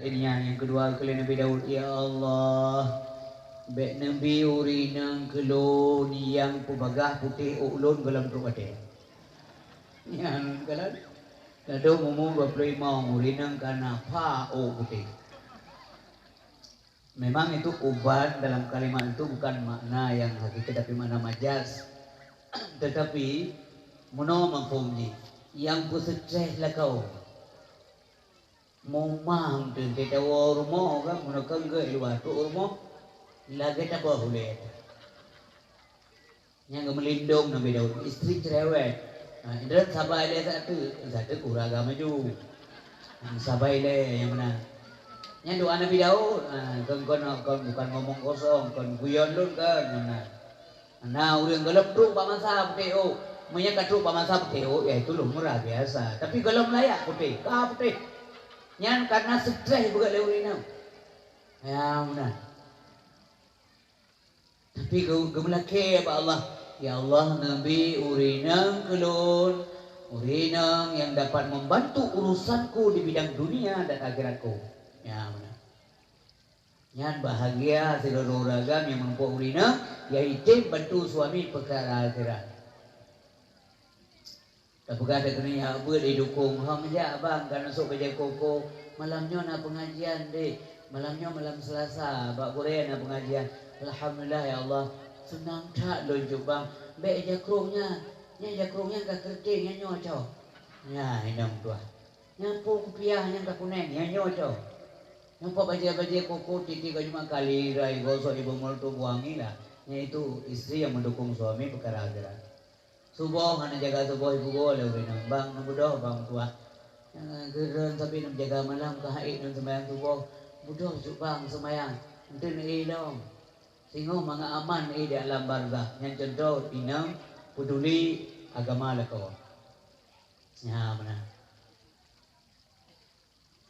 Ini yang kedua kali Nabi Daud, ya Allah, bek Nabi urinang kelon yang pubagah putih ulun dalam rumah. Yang kalan lado mumung 25 urinang kana pa o putih. Memang itu ubat dalam kalimat itu bukan makna yang hakikat tapi makna majas. Tetapi mono mafhumnya yang ku stres lah kau. Mau mang tu kita rumah kan mono kan ke luar tu rumah lagi tak boleh. Yang melindung Nabi Daud istri cerewet. Indra sabai dia satu kurang agama ju. Sabai dia yang mana? Yang doa Nabi Daud, kon bukan ngomong kosong, kon guyon dun kan, nah urang gelap truk pamasa putih, punya katruk pamasa putih, ya itu lumrah biasa. Tapi gelap layak putih, kah putih, nyan karena stres bukan leurinam, ya mana. Tapi gemelake apa Allah, ya Allah Nabi urinam kelun, urinam yang dapat membantu urusanku di bidang dunia dan akhiratku. Ya benar. Yang bahagia seluruh ragam yang menempuh urina yaitu bantu suami perkara akhirat. Tak ada kena ya buat didukung. Ham je abang kan masuk kerja koko. Malamnya nak pengajian deh. Malamnya malam Selasa. Bak Korea nak pengajian. Alhamdulillah ya Allah. Senang tak lonjuk bang. Baik jakrungnya. Nya jakrungnya kak kerting nya nyoco. Ya inam tua. Nyapu kupiah yang kak kuning nya nyoco. Nampak baca-baca koko titi kau cuma kali rai gosok ibu mertua buangi lah. Itu istri yang mendukung suami perkara akhirat. Subuh hanya jaga subuh ibu boleh berenang bang budoh bang tua. Geran tapi nak jaga malam kahit dan sembahyang subuh budoh cuk bang sembahyang. Ente ni dong. Singo mga aman di alam barzah. Yang contoh inam peduli agama lah kau. Ya mana.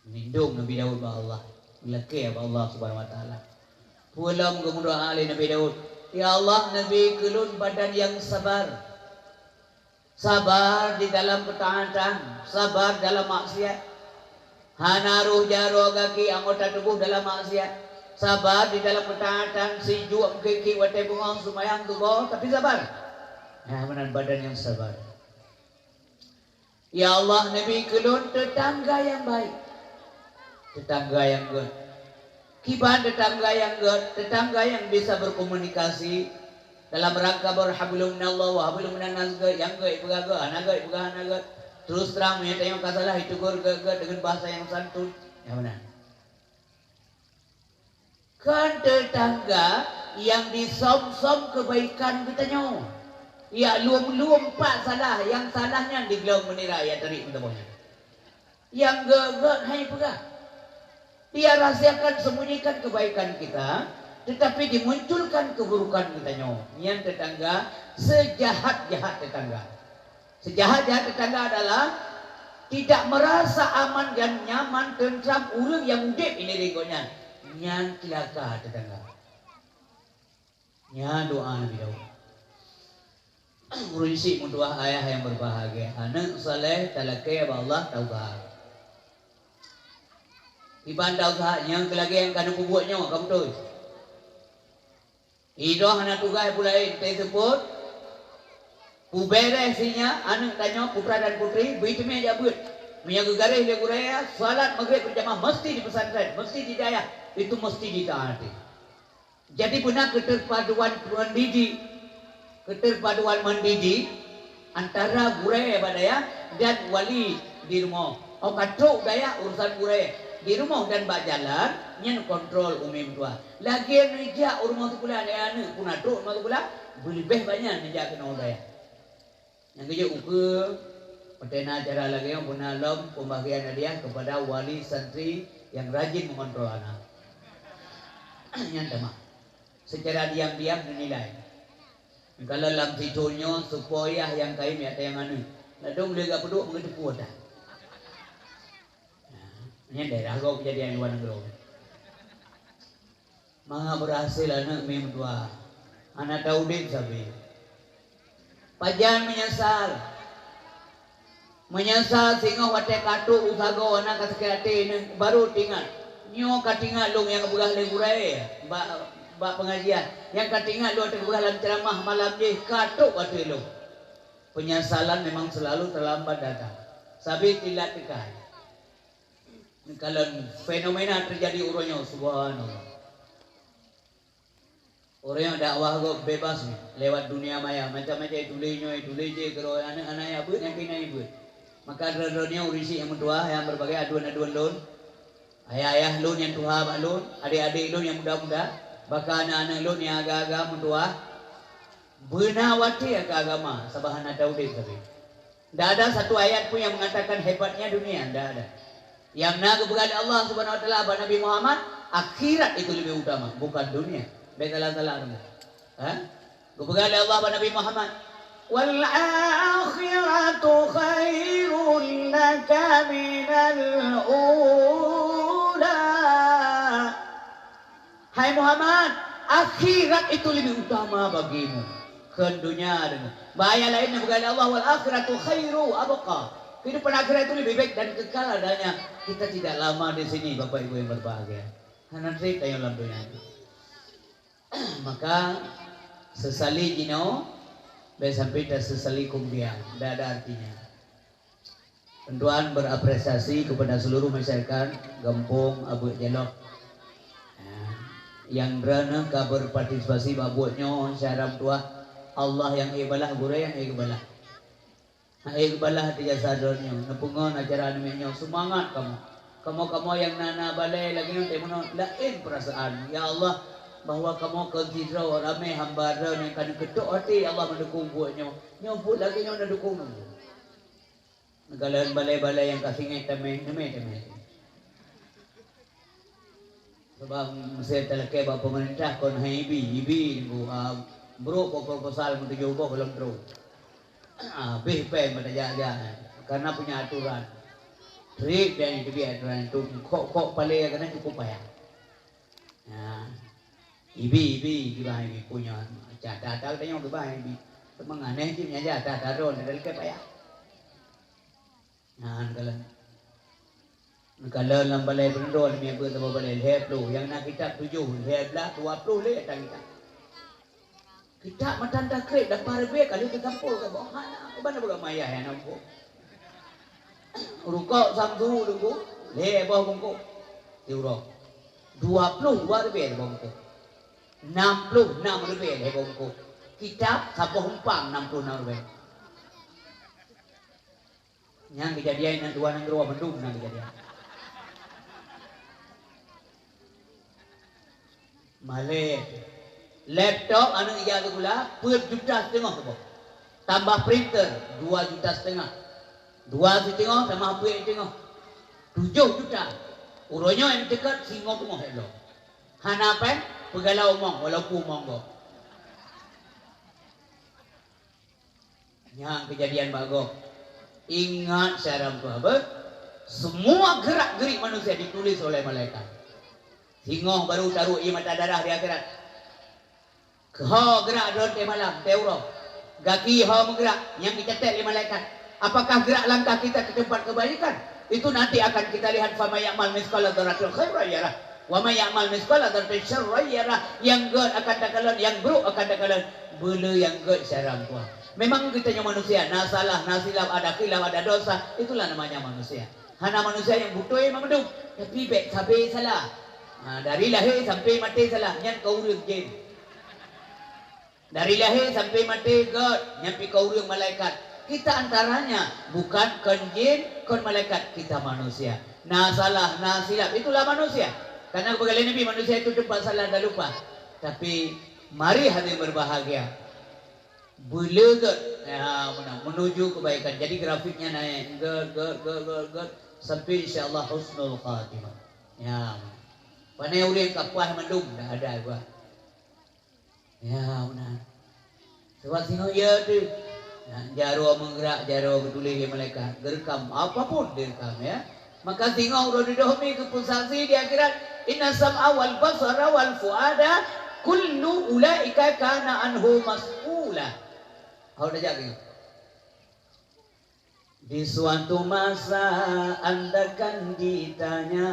Lindung Nabi Daud ba Allah. Laki apa Allah subhanahu wa ta'ala. Pulang kemudian ali Nabi Daud. Ya Allah Nabi kelun badan yang sabar. Sabar di dalam ketaatan. Sabar dalam maksiat. Hanaruh jaro kaki anggota tubuh dalam maksiat. Sabar di dalam ketaatan. Siju kaki watai bungong sumayang tubuh. Tapi sabar. Ya benar badan yang sabar. Ya Allah Nabi kelun tetangga yang baik. Tetangga yang good. Kiban tetangga yang good, tetangga yang bisa berkomunikasi dalam rangka berhablum minallah wa hablum minan nas yang good begaga, anaga begaga anaga. Terus terang menyata yang kasalah itu gaga dengan bahasa yang santun. Ya benar. Kan tetangga yang disom-som kebaikan kitanya. Ya luam-luam pak salah, yang salahnya digelau menirai ya tarik mentemunya. Yang gaga hanya pegang. Dia rahasiakan sembunyikan kebaikan kita, tetapi dimunculkan keburukan kitanya. Yang tetangga sejahat-jahat tetangga. Sejahat-jahat tetangga adalah tidak merasa aman dan nyaman tentram urang yang udip ini ringgonya. Nyan kilaka tetangga. Nya doa Nabi Daud. Urisi munduah ayah yang berbahagia. Anak saleh talakai Allah taubat. Iban dah usaha yang kelagi yang kena buatnya kamu tu. Idoh anak tugas pulai tersebut. Uberesinya anak tanya putra dan putri beritahu dia buat. Menjaga garis dia Korea, salat maghrib berjamaah mesti di pesantren, mesti di daerah, itu mesti ditaati. Jadi benar keterpaduan mendidik antara Korea badaya dan wali di rumah. Oh katruk daya urusan Korea. Di rumah dan bak jalan nyen kontrol umum tua. Lagi nejak rumah tu pula ada anak pun aduk rumah tu pula lebih banyak nejak kena orang. Yang kerja uke petena acara lagi yang puna lom pembagian hadiah kepada wali santri yang rajin mengontrol anak. Yang tema. Secara diam-diam dinilai. Kalau dalam situnya supaya yang kain ada yang anu. Ladung lega peduk mengetu kuat dah. Ini daerah kau kejadian luar negeri. Mga berhasil anak mem tua. Anak Daudin sabi. Pajan menyesal. Menyesal sehingga watek katuk usago anak kasekati ini baru tinggal. Nyo katinga long yang begah le gurai ba pengajian. Yang katinga lo tegah dalam ceramah malam je katuk atu lo. Penyesalan memang selalu terlambat datang. Sabi tilat tekai. Kalau fenomena terjadi urunyo subhanallah. Orang yang dakwah kok bebas nih lewat dunia maya macam-macam tulisnya tulis je kalau anak-anak ya buat yang kena ibu. Maka drone-nya urisi yang mentua yang berbagai aduan-aduan lon. Ayah-ayah lon yang tua bak lon, adik-adik lon yang muda-muda, bahkan anak-anak lon yang agak-agak mentua. Benawati ke agama sabahana Daudin tapi. Tidak ada satu ayat pun yang mengatakan hebatnya dunia, tidak ada. Yang nak kepada Allah Subhanahu wa taala aba Nabi Muhammad, akhirat itu lebih utama, bukan dunia. Baik salah-salah dulu. Kepada Allah aba Nabi Muhammad, wal akhiratu khairul laka minal ula. Hai Muhammad, akhirat itu lebih utama bagimu ke dunia dengan. Bahaya lainnya kepada Allah wal akhiratu khairu abqa. Kehidupan akhirat itu lebih baik dan kekal adanya. Kita tidak lama di sini Bapak Ibu yang berbahagia. Nanti kita yang dalam dunia ini. Maka sesali jino sampai dah sesali kumbiang. Tidak ada artinya. Tentuan berapresiasi kepada seluruh masyarakat Gampung Abu Jelok yang berana berpartisipasi babutnya syaram tua Allah yang ibalah gure yang ibalah. Iqbalah dia sadarnya, nepungon acara namanya semangat kamu yang nana balai lagi nanti mana lain perasaan ya Allah bahwa kamu consider ramai hamba yang kan ketuk hati Allah mendukung buatnya nyumput lagi yang mendukung negara balai-balai yang kasih ngai temeh sebab saya terlekai bahawa pemerintah kon ibi bro proposal untuk jauh belum terus. Bihpen pada jalan karena punya aturan trik dan itu dia aturan itu kok paling karena cukup payah. Ibi punya catat tanya udah ibi memang aneh sih punya catat taruh dari ke payah. Kalau dalam balai pendol ni aku tahu balai heplo yang nak kita 7 heplah 20 le kita. Kita matanda krep dan parbe kali ke kampung ke bawah mana bukan maya ya nampu. Rukuk samsu dulu le bawah bungku. Euro 20 lebih bungku. 66 lebih bungku. Kitab sapoh umpang 66 lebih. Yang kejadian yang dua negara mendung yang kejadian. Malay laptop anak ijazah gula 2,5 juta tu. Tambah printer 2,5 juta. 2,5 tambah apa yang tengok 7 juta. Uronya yang dekat singo tu hello. Hanapan pegalau omong walaupun monggo. Yang kejadian bagus. Ingat syaram tu apa? Semua gerak-gerik manusia ditulis oleh malaikat. Singo baru taruh ia mata darah di akhirat. Kau gerak dalam malam, teuro. Gaki kau menggerak yang dicatat oleh malaikat. Apakah gerak langkah kita ke tempat kebaikan? Itu nanti akan kita lihat fama ya'mal mithqala dzarratin khairan yarah wa ma ya'mal mithqala dzarratin syarran yarah. Yang good akan dakalan, yang buruk akan dakalan. Bela yang good syaram tuan. Memang kita yang manusia, na salah, na silap, ada khilaf, ada dosa, itulah namanya manusia. Hana manusia yang butuh memang betul, tapi baik sampai salah. Dari lahir sampai mati salah, yang kau urus jin. Dari lahir sampai mati God, nyampi kau urus malaikat. Kita antaranya bukan kon jin, kon malaikat, kita manusia. Na salah, na silap, itulah manusia. Karena berkali Nabi manusia itu tempat salah dan lupa. Tapi mari hati berbahagia. Belagat ya, menuju kebaikan. Jadi grafiknya naik God sampai insyaallah husnul khatimah. Ya. Panai ulin kapah mendung dah ada gua. Ya benar. Sebab sino ya tu. Jaro menggerak, jaro bertulis di malaikat, gerekam apapun direkam ya. Maka singo udah didohmi kepusaksi di akhirat. Inna sam'a wal basara wal fuada kullu ulaika kana anhu mas'ula. Kau dah jaga. Di suatu masa anda kan ditanya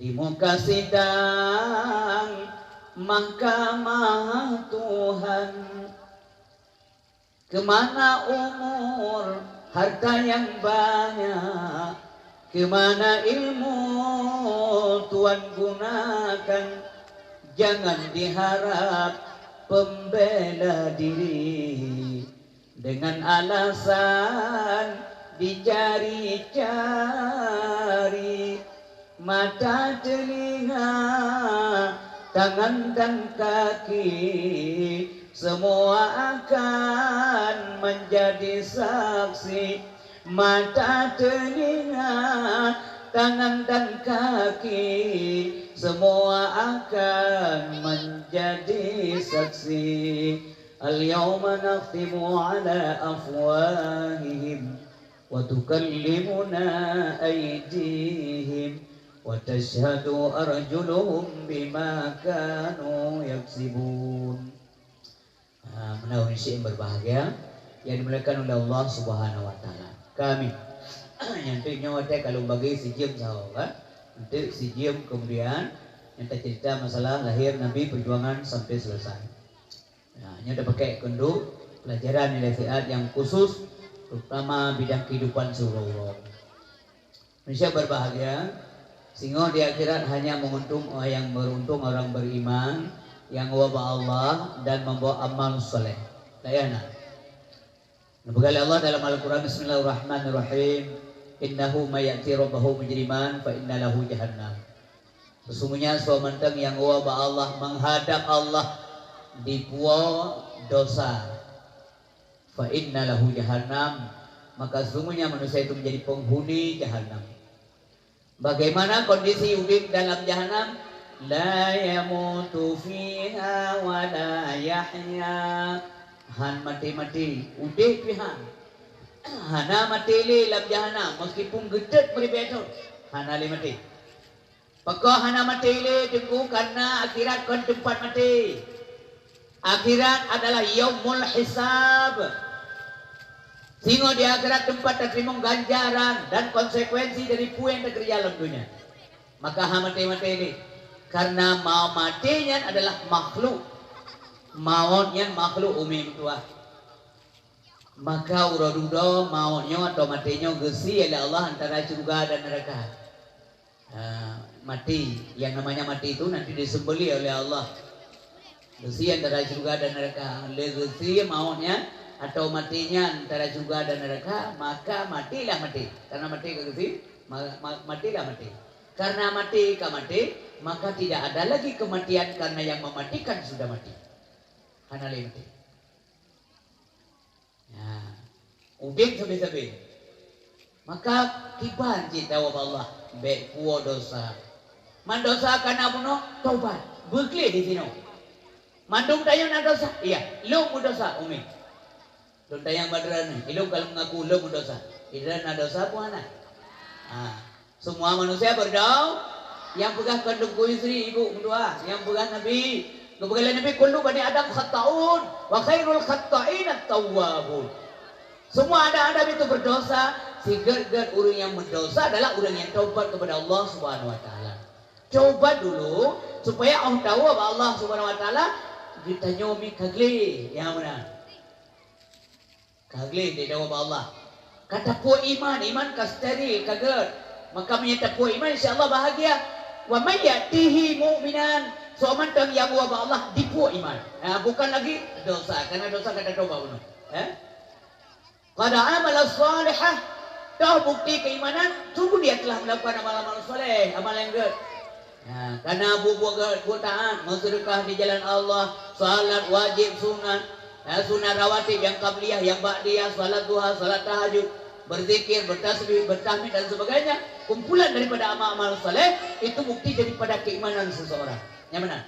di muka sidang mahkamah Tuhan. Kemana umur harta yang banyak, kemana ilmu Tuhan gunakan. Jangan diharap pembela diri dengan alasan dicari-cari. Mata, telinga, tangan dan kaki semua akan menjadi saksi. Mata, telinga, tangan dan kaki semua akan menjadi saksi. Al-yawma nakhtimu ala afwahihim wa tukallimuna aydihim wa tashhadu arjuluhum bima kanu yaksibun. Menawi yang berbahagia yang dimuliakan oleh Allah Subhanahu wa taala. Kami nanti nyawa teh kalau bagi si Jim sahabat, nanti si Jim kemudian yang cerita masalah lahir Nabi perjuangan sampai selesai. Nah, ini udah pakai kendu pelajaran nilai fiat yang khusus terutama bidang kehidupan seluruh. Manusia berbahagia sehingga di akhirat hanya menguntung yang beruntung orang beriman yang wabah Allah dan membawa amal soleh. Layana. Nabgali Allah dalam Al-Quran Bismillahirrahmanirrahim. Innahu mayati rabbahu mujriman fa inna lahu jahannam. Sesungguhnya suamantang yang wabah Allah menghadap Allah di puau dosa, fa inna lahu jahannam, maka sesungguhnya manusia itu menjadi penghuni jahannam. Bagaimana kondisi hidup dalam jahannam? La yamutu fiha wa la yahya. Han mati-mati udih pihan. Hana mati li dalam jahannam meskipun gedet meribet hana li mati. Pakah hana mati li tunggu karena akhirat kon tempat mati. Akhirat adalah yaumul hisab. Sehingga di akhirat tempat terima ganjaran dan konsekuensi dari puan terkerja dalam dunia. Maka mati-mati ini karena mau matinya adalah makhluk, mautnya makhluk umum tua. Maka uradudo mautnya atau matinya gesi oleh Allah antara surga dan neraka. Mati, yang namanya mati itu nanti disembeli oleh Allah. Gesi antara surga dan neraka. Gesi mautnya atau matinya antara surga dan neraka, maka matilah mati. Karena mati ke gesi, matilah mati. Karena mati ke mati, maka tidak ada lagi kematian karena yang mematikan sudah mati. Karena mati. Ya, ubing sabi-sabi. Maka kiban cinta wa Allah be kuo dosa. Mandosa kana buno taubat. Bekli di sini. Mandung tayo na dosa. Iya, lu mu dosa umi. Lu tayang badran, ilu kalau mengaku lu mu dosa. Ida na dosa po anak. Semua manusia berdoa. Yang pegang kandung istri ibu berdua, yang pegang Nabi, kebegalan Nabi kullu bani Adam khata'un wa khairul khata'in at-tawwabun. Semua Adam itu berdosa, sehingga orang yang berdosa adalah orang yang taubat kepada Allah Subhanahu wa taala. Coba dulu supaya Allah tahu bahwa Allah Subhanahu wa taala kita nyomi kagli, yang mana? Kagli di dalam Allah. Kata pu iman kasteril kaget. Maka menyata pu iman insyaallah bahagia. Wa may yatihi mu'minan, somantang yang wa Allah dipu iman. Bukan lagi dosa, karena dosa kata coba bunuh. Qad amala salihah, tahu bukti keimanan, sungguh dia telah melakukan amal-amal soleh, amal yang good. Karena buat taat, bersedekah di jalan Allah, salat wajib sunat, sunat rawatib yang qabliyah, yang ba'diyah, salat duha, salat tahajud, berzikir, bertasbih, bertahmid dan sebagainya, kumpulan daripada amal-amal saleh itu bukti daripada keimanan seseorang. Yang mana?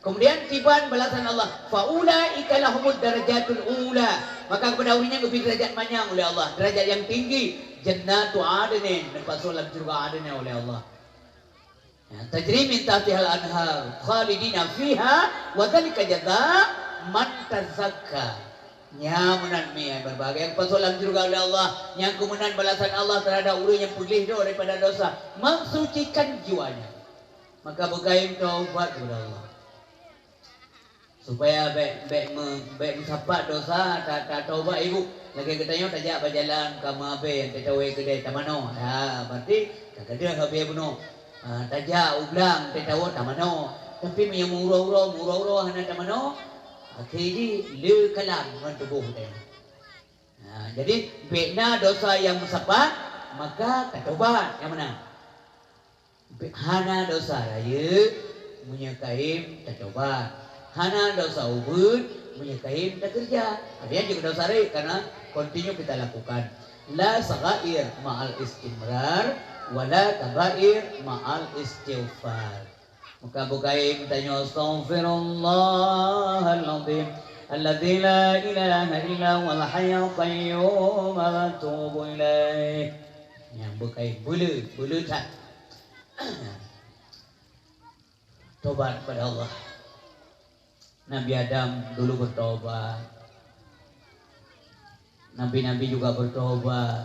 Kemudian tiban balasan Allah, faulaika lahumud darajatul ula, maka kepada urinya lebih derajat manyang oleh Allah, derajat yang tinggi, jannatu adnin, tempat surga adnin oleh Allah. Tajri min tahtihal anhar khalidina fiha wa dzalika jazaa man tazakka. Nyamunan yang berbagai persoalan juga oleh Allah, yang kemudian balasan Allah terhadap orang yang pulih daripada dosa, mensucikan jiwanya. maka berkaim taubat kepada Allah. Supaya baik mensapat dosa tak taubat ibu. Lagi katanya tajak berjalan kama be yang tetawe kedai tamano. Ha berarti tak ada habis bunuh. Tajak ulang tetawa tamano. Tapi yang murau-murau hana tamano. Akhirnya le kalam dengan tubuh dia. Jadi bina dosa yang mensapat maka tak taubat yang mana? Hana dosa raya menyekaim tak taubat. Hana dosa ubud menyekaim tak kerja. Ada juga dosa raya karena continue kita lakukan. La sagair ma'al istimrar wala kabair ma'al istighfar. Maka bukaim tanya astaghfirullahaladzim alladzi la ilaha illa huwal hayyul qayyum wa atubu ilaih. Yang bukaim bulu tak. Tobat pada Allah. Nabi Adam dulu bertobat. Nabi-nabi juga bertobat.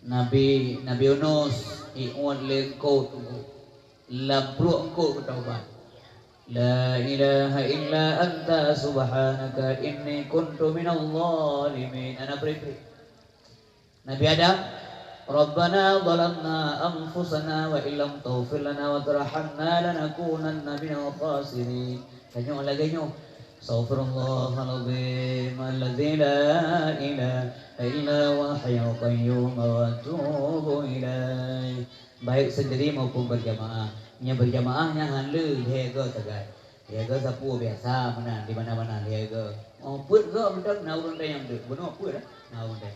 Nabi Yunus iun lengkau tunggu. Lampu engkau bertobat. La ilaha illa anta subhanaka inni kuntu minal zalimin. Anak beri. Nabi Adam, Rabbana zalamna anfusana wa illam taghfir lana wa tarhamna lanakunanna minal khasirin. Tanya lagi nyo. Astaghfirullahaladzim alladzi la ilaha illa huwal hayyul qayyum wa atubu ilaih. Baik sendiri maupun berjamaah. Nya berjamaahnya hanle hega tegai. Hega sapu biasa mana di mana-mana hega. Oh put ke bentar naurun yang tu. Benar put dah. Naurun dah.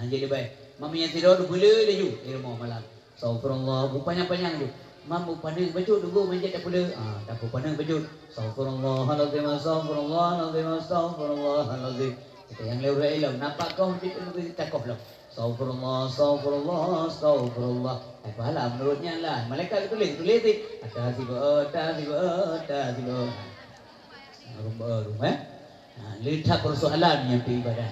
Jadi baik. Mami yang tidur boleh laju di rumah malam. Astagfirullah, panjang-panjang tu. Mam pandai baca dulu menjadi tak boleh. Tak apa pandai baca. Astagfirullahalazim, astagfirullahalazim, astagfirullahalazim. Kita yang lewat ilmu nampak kau kita takut lah. Astagfirullah. Apalah menurutnya lah. Malaikat tulis tu. Tiba. Rumah. Lihat persoalan yang di ibadah.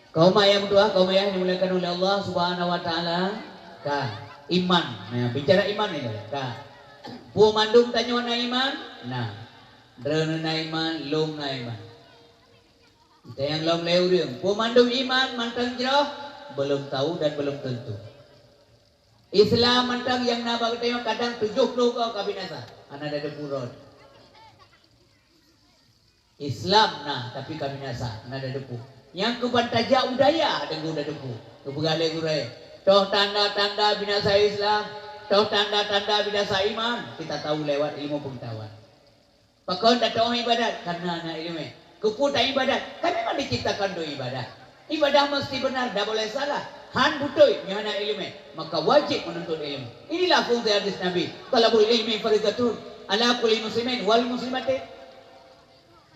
Kaum ayah berdoa, kaum ayah dimulakan oleh Allah Subhanahu Wa Taala. Iman. Nah, bicara iman ini. Pu mandum tanya na iman. Nah, drone na iman, lom na iman. Kita yang lom leurung. Pu mandum iman, mantang jerah, belum tahu dan belum tentu. Islam mantang yang nabak tengok kadang 70 kau kabinasa. Anak ada purun. Islam nah tapi kabinasa, anak ada depu. Yang kebantaja udaya dengan udah debu. Kebegale gurai. Toh tanda-tanda binasa Islam, toh tanda-tanda binasa iman, kita tahu lewat ilmu pengetahuan. Pakon dah tahu ibadat karena anak ilmu. Keputa ibadat, kami memang diciptakan do ibadah. Ibadah mesti benar, dah boleh salah. Han butuh nyana ilmu, maka wajib menuntut ilmu. Inilah fungsi hadis Nabi. Talabul ilmi fardhatun ala kulli muslimin wal muslimatin.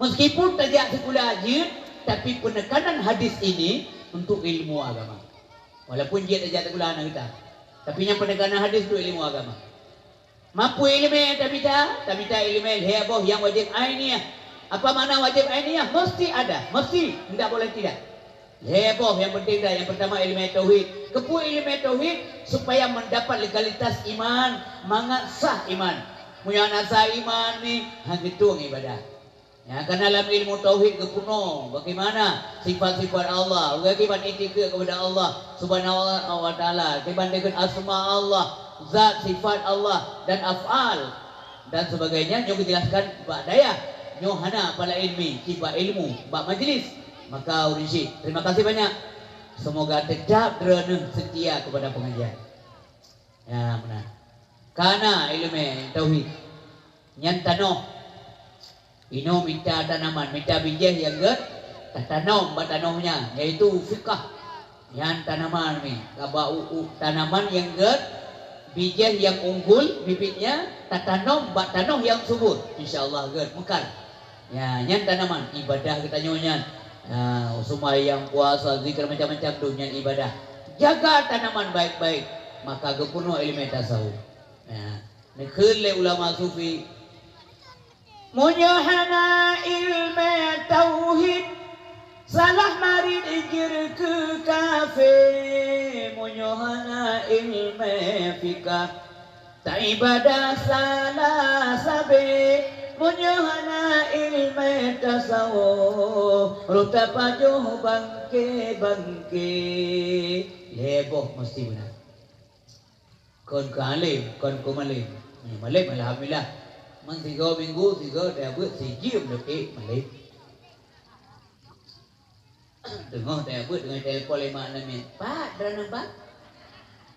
Meskipun tajak sekolah aja, tapi penekanan hadis ini untuk ilmu agama. Walaupun dia tak gula anak kita, tapi yang penekanan hadis itu ilmu agama. Mampu ilmu tapi tak ilmu heboh yang wajib ainiyah. Apa makna wajib ainiyah? Mesti ada, mesti, tidak boleh tidak. Heboh yang penting dah. Yang pertama ilmu tauhid. Kepu ilmu tauhid supaya mendapat legalitas iman, mangat sah iman. Muya nasa iman ni hang itu ibadah. Ya, karena dalam ilmu tauhid kepuno bagaimana sifat-sifat Allah, bagaimana itikad kepada Allah Subhanahu wa taala, dibandingkan asma Allah, zat sifat Allah dan af'al dan sebagainya. Nyo dijelaskan bak daya, nyo hana pada ilmi, sifat ilmu, bak majlis. Maka urisi, terima kasih banyak. Semoga tetap derana setia kepada pengajian. Ya, benar. Karena ilmu tauhid nyantano ino minta tanaman, minta bijih yang tanam tanahnya, yaitu fikah yang tanaman ni, tanaman yang bijih yang unggul bibitnya, tanam tanah yang subur, insyaallah mekar. Ya, yang tanaman ibadah kita nyonya, semua yang puasa zikir macam-macam dunia ibadah. Jaga tanaman baik-baik, maka gepuno ilmu tasawuf. Ya, ni khule ulama sufi Munyahana ilmu tauhid salah marid ijir ke kafe munyohana ilme fikah tak ibadah salah sabe munyohana ilme tasawuf ruta pajuh bangke leboh mesti benar kon kalim kon kumalim malim alhamdulillah man 3 minggu 3 dah buat sejam lebih malim dengar dah buat dengan telefon 5 6 minit pak dah nampak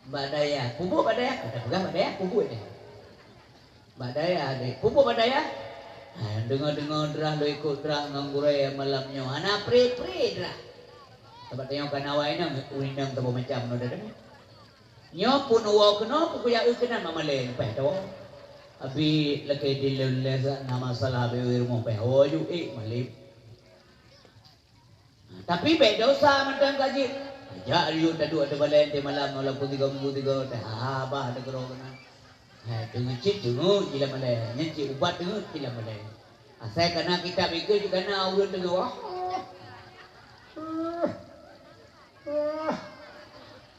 badaya pupuk badaya kata pegang badaya pupuk dia badaya deh pupuk badaya dengar derah lo ikut derah nganggurai malamnya ana pre derah tempat tengok kanawai na unindang tabo macam no dah nyo pun uwa kena pukuya kenan mamale pe to abi lake dilule nama salah be rumah pe oju malip tapi be dosa mandang gaji aja riu tadu ada balen te malam malam 3 minggu 3 dah bah ada gero kena dengan cik dengar gila malai nyanci ubat dengar gila malai asal kena kita pikir kena urut dengar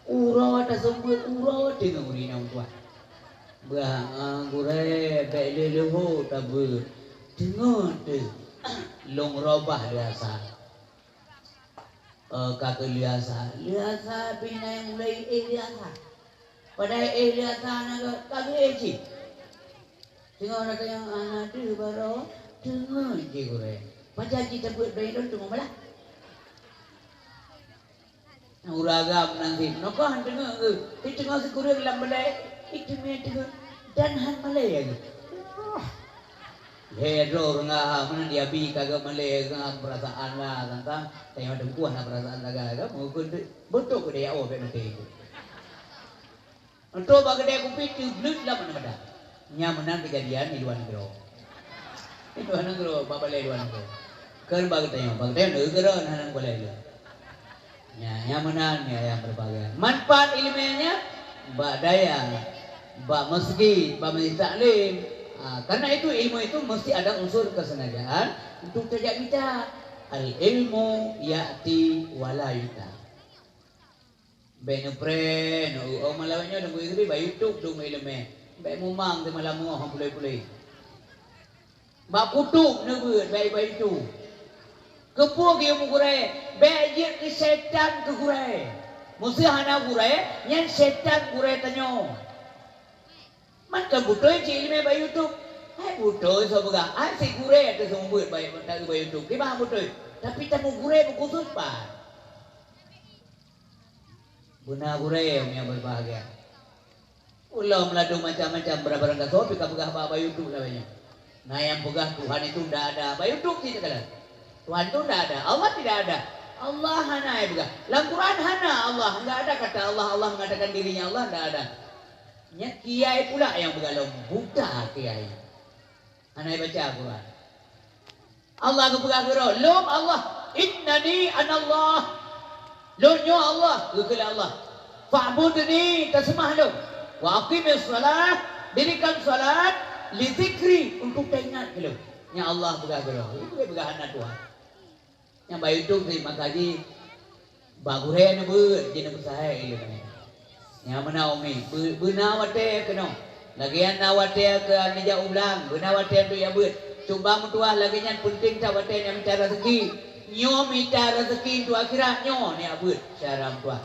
urau ada sembut urau dengan urina tuan bah gurai bele leho tabu dengar tu long robah biasa kata liasa pinai mulai liasa padahal liasa naga kagak eci dengar ada yang anak tu baru dengar je gurai macam kita buat brain tu malah uragam nanti nokohan dengar itu dengar sekurang dalam balai itu dengar dan han malai lagi hero ngah mana dia bi kagak malai ngah perasaan lah tentang tengok dengkuan lah perasaan kagak mungkin betul ke dia oh nanti untuk bagi dia kopi tu blut lah mana pada nyamanan kejadian di luar negeri babalai luar negeri kan bagi tengok negara nahan balai nyamanan yang berbagai manfaat ilmiahnya mbak daya mbak masjid mbak majlis taklim karena itu ilmu itu mesti ada unsur kesengajaan untuk tajak kita al ilmu ya'ti walayuta benupre no malawanya nunggu istri ba YouTube dung ilmu ba mumang te malamu hang pulai mbak kutuk nunggu ba YouTube kepo ge mugurai bejir ke setan ke gurai musuh hana gurai yang setan gurai tanyo man ka butoy ci ilme ba YouTube hai butoy so baga si gurai ada semua buat baik mentang ba YouTube di bah butoy tapi tamu gurai khusus pa guna gurai yang berbahagia ulah meladu macam-macam barang-barang gaso pika pegah ba YouTube namanya nah yang pegah Tuhan itu ndak ada ba YouTube tidak kalah Tuhan itu tidak ada, Allah tidak ada. Allah hana ya bukan. Dalam Quran hana Allah, enggak ada kata Allah mengatakan dirinya Allah enggak ada. Nya kiai pula yang bergalau buta kiai. Hana baca Quran. Allah kepegang gero, lum Allah, innani anallah. Lumnya Allah, kekal Allah. Fa'budni tasmah lum. Wa aqimis salat, dirikan salat li zikri untuk teringat lum. Nya Allah pegang gero. Itu pegang hana Tuhan. Yang baik itu terima kasih bagure na ber jina bersahai ile kana yang mana umi beuna wate keno lagian na wate ke nija ulang beuna wate tu ya ber coba mutua lagi nyan penting ta wate yang minta rezeki nyo minta rezeki tu akhirat nyo ni abut syaram tua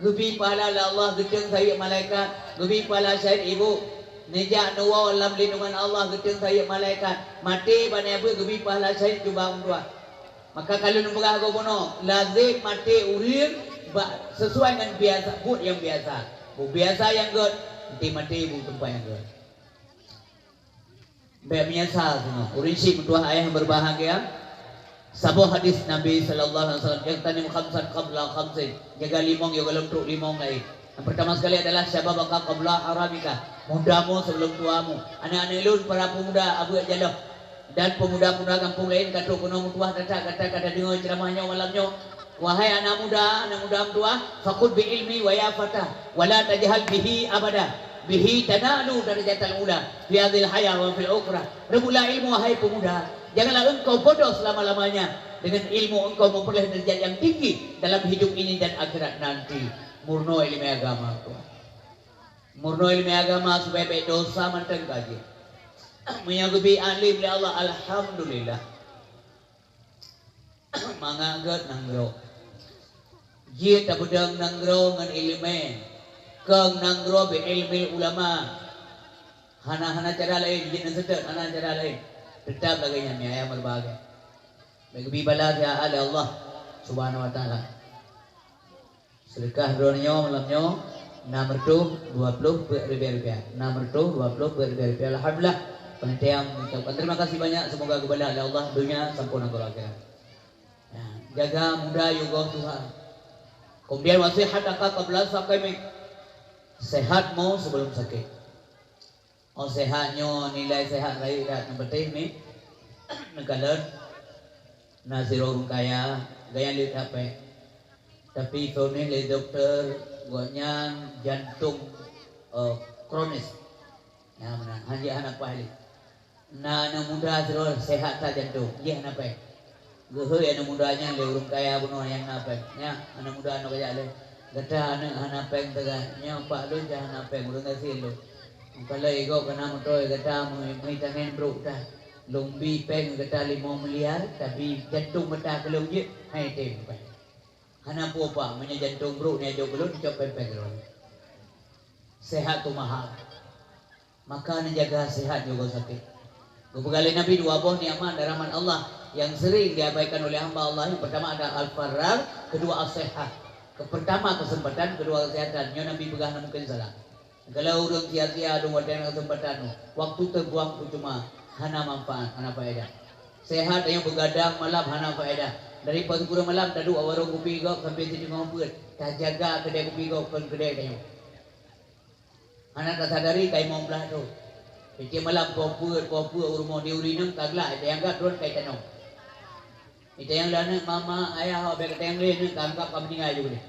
gebi pahala Allah gedeng saya malaikat gebi pahala syahid ibu nija nuwa dalam lindungan Allah gedeng saya malaikat mati bani abut gebi pahala syahid coba mutua. Maka kalau numpang aku bono, lazim mati urin sesuai dengan biasa, but yang biasa. Bu biasa yang good, mati bu tempat yang good. Biasa semua. Urin si mentua ayah berbahagia. Sebuah hadis Nabi Sallallahu Alaihi Wasallam yang tadi khamsan qabla khamsin. Jaga limong, jaga lentuk limong lagi. Yang pertama sekali adalah syababaka qabla haramika. Mudamu sebelum tuamu. Anak-anak ilun para pemuda abu jaloh. Dan pemuda-pemuda kampung lain kata kuno mutuah kata dengar ceramahnya malamnya wahai anak muda tua fakut bi ilmi wa ya fatah wala tajhal bihi abada bihi tanalu darajatal ula fi hadhil hayah wa fil ukhra rebutlah ilmu wahai pemuda janganlah engkau bodoh selama-lamanya dengan ilmu engkau memperoleh derajat yang tinggi dalam hidup ini dan akhirat nanti Murno ilmu agama tu. Murno ilmu agama supaya baik dosa mantan kaji. Menyagupi alim oleh Allah, alhamdulillah. Mangagat nanggro. Jia tak pedang nanggro ngan ilmu. Kang nanggro be ilmu ulama. Hana cara lain, jin sedek hana cara lain. Tetap lagi yang ayam berbagai. Bagi balas ya Allah Subhanahu wa taala. Sedekah dronyo malamnya nomor tu 20 rupiah. Nomor tu 20 rupiah. Alhamdulillah. Panitia mengucapkan terima kasih banyak. Semoga kepada Allah dunia sempurna akhirat. Jaga muda juga Tuhan. Kemudian wasihat akak qabla sakit. Sehatmu sebelum sakit. Oh sehatnya nilai sehat baik dah yang penting ni nekalan nasiro orang kaya gaya lihat apa tapi kalau ni le doktor guanya jantung kronis ya mana hanya anak pahli na anak muda siro sehat tak jantung dia anak apa gehe anak mudanya le orang kaya bunuh yang apa ya anak muda anak kaya le gata anak apa yang tegaknya pak lu jangan apa yang urang kasih lu. Kalau ego kena motor kata mai tangan bro dah lombi peng kata 5 miliar tapi jantung mata kalau je hai tem pai hana apa punya jantung bro ni ajo belum dicoba peng ron sehat tu mahal maka jaga sehat juga sakit beberapa Nabi dua buah nikmat rahmat Allah yang sering diabaikan oleh hamba Allah yang pertama ada al-farag kedua as-sehat pertama kesempatan kedua kesehatan nyo Nabi begah mungkin salah. Kalau orang sia-sia ada wadah kesempatan, waktu terbuang tu cuma hana manfaat, hana faedah. Sehat yang begadang malam hana faedah. Dari pagi kurang malam tadu warung kopi kau sampai sini ngompet. Tak jaga kedai kopi kau kan kedai tanya. Hana tak sadari kai mau belah tu. Jadi malam kopi rumah di urinam kaglah. Ada yang gak turun kai tanam. Itu yang lana mama ayah awak berkata yang lain kanggap kami tinggal juga ni.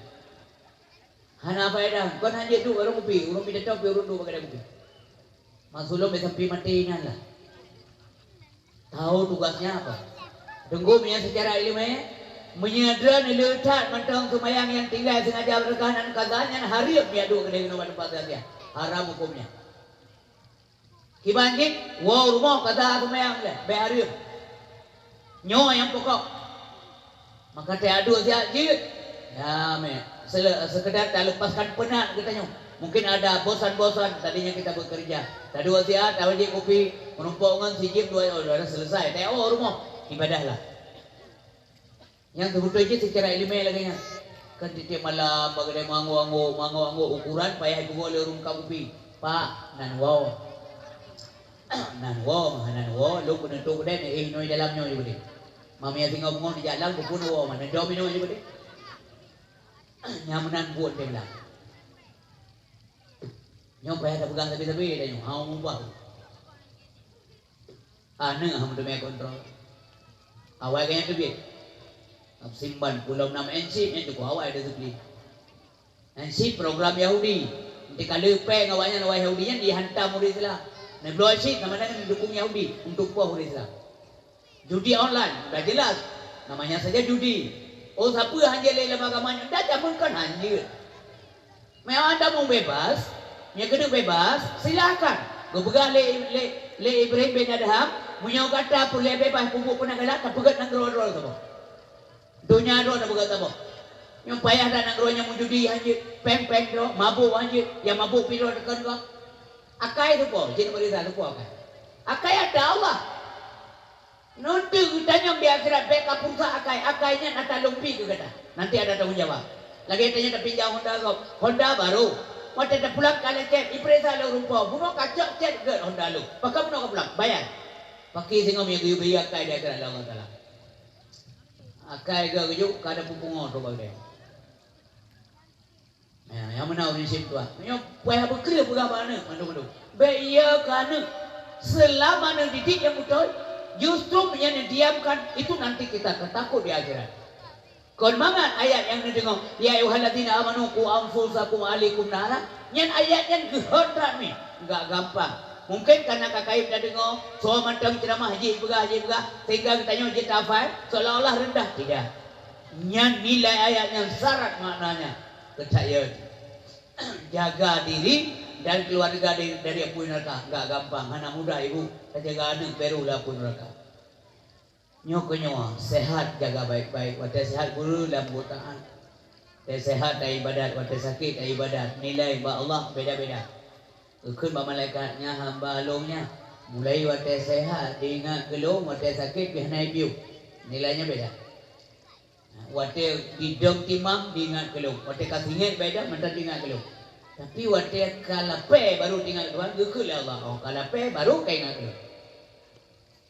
Hana faedah, bukan hanya tu orang kopi, orang minta tahu orang tu pakai kopi. Masulum sampai mati lah. Tahu tugasnya apa? Tunggu secara ilmiah menyadar letak mentang semayang yang tinggal sengaja berkahanan kazannya hari dia dua kedai minuman tempat dia. Haram hukumnya. Kibanjik, wow rumah kata semayang le, behari. Nyo yang pokok. Maka tiada siap jid. Ya me. Sekedar tak lepaskan penat katanya. Mungkin ada bosan-bosan tadinya kita bekerja. Tadi wasiat awak kopi menumpuk dengan sijim dua orang selesai. Teo rumah ibadahlah. Yang sebetulnya secara ilmiah lagi nya. Kan tiap malam bagai mango ukuran payah ibu oleh orang kopi. Pak nan wow lu kena tu kedai noi dalamnya je boleh. Mami yang tinggal bunga di jalan pun wow mana domino je boleh. Nyamanan buat dia bilang. Nyok payah tak pegang tapi dah nyok. Hau mubah. Ana ham tu mai kontrol. Awal kaya tu biar. Simpan pulau 6 NC yang tu awal ada tu beli. NC program Yahudi. Nanti kalau peng awalnya awal Yahudinya dihantar murid Islam. Nah blow sheet namanya kan mendukung Yahudi untuk buah murid Islam. Judi online dah jelas. Namanya saja judi. Oh siapa hanya lelaki agamanya? Dah jamun kan hanya. Memang anda mau bebas, yang kedua bebas, silakan. Kau pegang le Ibrahim bin Adham, punya kata pun le bebas pupuk pun nak galak, tak pegat nak gerol tu. Dunia tu nak pegat apa? Yang payah dah nak gerolnya menjudi hanya peng tu, mabuk hanya, yang mabuk piro tekan kau. Akai tu po, jin berita tu po akai. Akai ada Allah. Nanti tanya di akhirat beka pulsa akainya nata lumpi ke kata. Nanti ada tanggung jawab. Lagi tanya tak pinjam Honda kau. Honda baru. Mata dah pulang kali cek. Ipresa lu rumpau. Bunuh kacak cek ke Honda lu. Pakai bunuh kau pulang. Bayar. Pakai singgung yang biu akai di akhirat Allah Taala. Akai ke kejuk kada pupungo tu bagi dia. Yang mana orang sim tu ah. Yang payah bekerja pula mana mandu. Beia kana selama nak didik yang betul. Justru yang didiamkan itu nanti kita ketakut di akhirat. Kon mangan ayat yang didengar, ya ayyuhalladzina amanu qu anfusakum alaikum nara. Yang ayat yang gehodrat ni, enggak gampang. Mungkin karena kakak dah dengar, soal macam ceramah haji begah, sehingga kita je hafal, seolah-olah rendah. Tidak. Yang nilai ayat yang syarat maknanya. Percaya. jaga diri dan keluarga dari api neraka. Enggak gampang. Anak muda ibu, jaga anak barulah api neraka. Nyokonyo sehat jaga baik-baik. Wate sehat guru dalam butaan. Wate sehat dari ibadat, wate sakit dari ibadat. Nilai ba Allah beda-beda. Ukun ba malaikatnya hamba alongnya. Mulai wate sehat diingat gelong, wate sakit bihanai biu. Nilainya beda. Wate hidung timang diingat gelong. Wate kasingit beda, mantan diingat gelong. Tapi wate kalape baru diingat Tuhan, gekul Allah. Oh kalape baru kaingat gelong.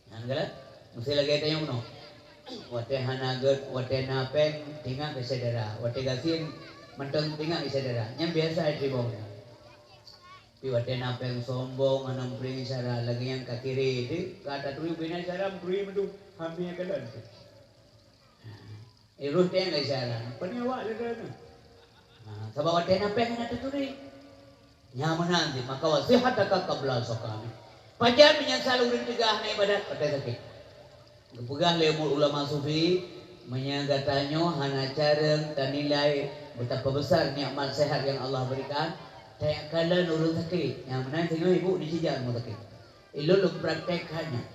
Jangan galak. Mesti lagi tanya uno. Wate hanaget, wate napeng tinggal ke saudara. Wate gasin menteng tinggal ke saudara. Yang biasa di bawah. Tapi wate napeng sombong, anam pring sara lagi yang ke kiri itu kata tui bina sara tui mendu hamnya kadan. Irut yang ke sara. Penyawa ada tu. Sebab wate napeng ada tui. Nyaman nanti maka wasihat tak kabla sokami. Pajar menyesal urun tegah na ibadat wate sakit. Kepegah lemul ulama sufi menyangatanyo hana careng dan nilai betapa besar nikmat sehat yang Allah berikan. Tak kala nurun sakit. Yang mana tengok ibu dicijak rumah sakit. Ilun praktekkannya.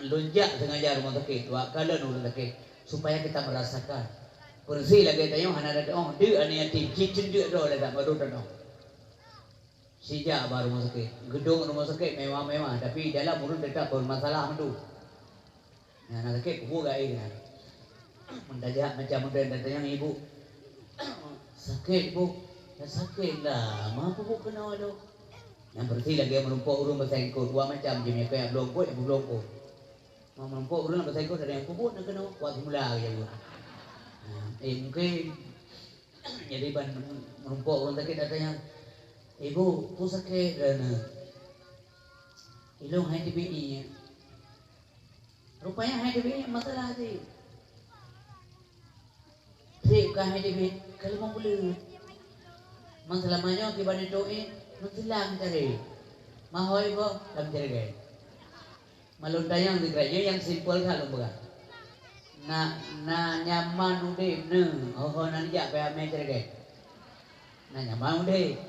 Lunjak sengaja rumah sakit. Dua kala nurun sakit supaya kita merasakan. Bersih lagi tanya hana ada oh dia ane yatim cicin dia dah ada baru dah. Sijak baru rumah sakit. Gedung rumah sakit mewah-mewah tapi dalam urut tetap bermasalah mendu. Nah, nak sakit kubu gak kan. Mendadak macam muda datang ibu. Sakit bu. Ya sakit lah. Apa bu kena ada? Yang bersih lagi menumpuk urun bersengkut. Dua macam je punya kayak blongkot, yang blongkot. Mau menumpuk urun bersengkut ada yang kubut nak kena buat semula aja bu. Mungkin jadi ban menumpuk urun sakit datang ibu, tu sakit dan ilung hai TBI. Rupanya hai TBI masalah tu. Trip kah hai TBI kalau mau boleh. Masalah banyak kiban itu mentilang cari. Mahoy bo dalam cari gay. Malun tayang di kerja yang simple kalau bukan. Na nyaman udah oh nanti jak payah main cari gay. Na nyaman udah.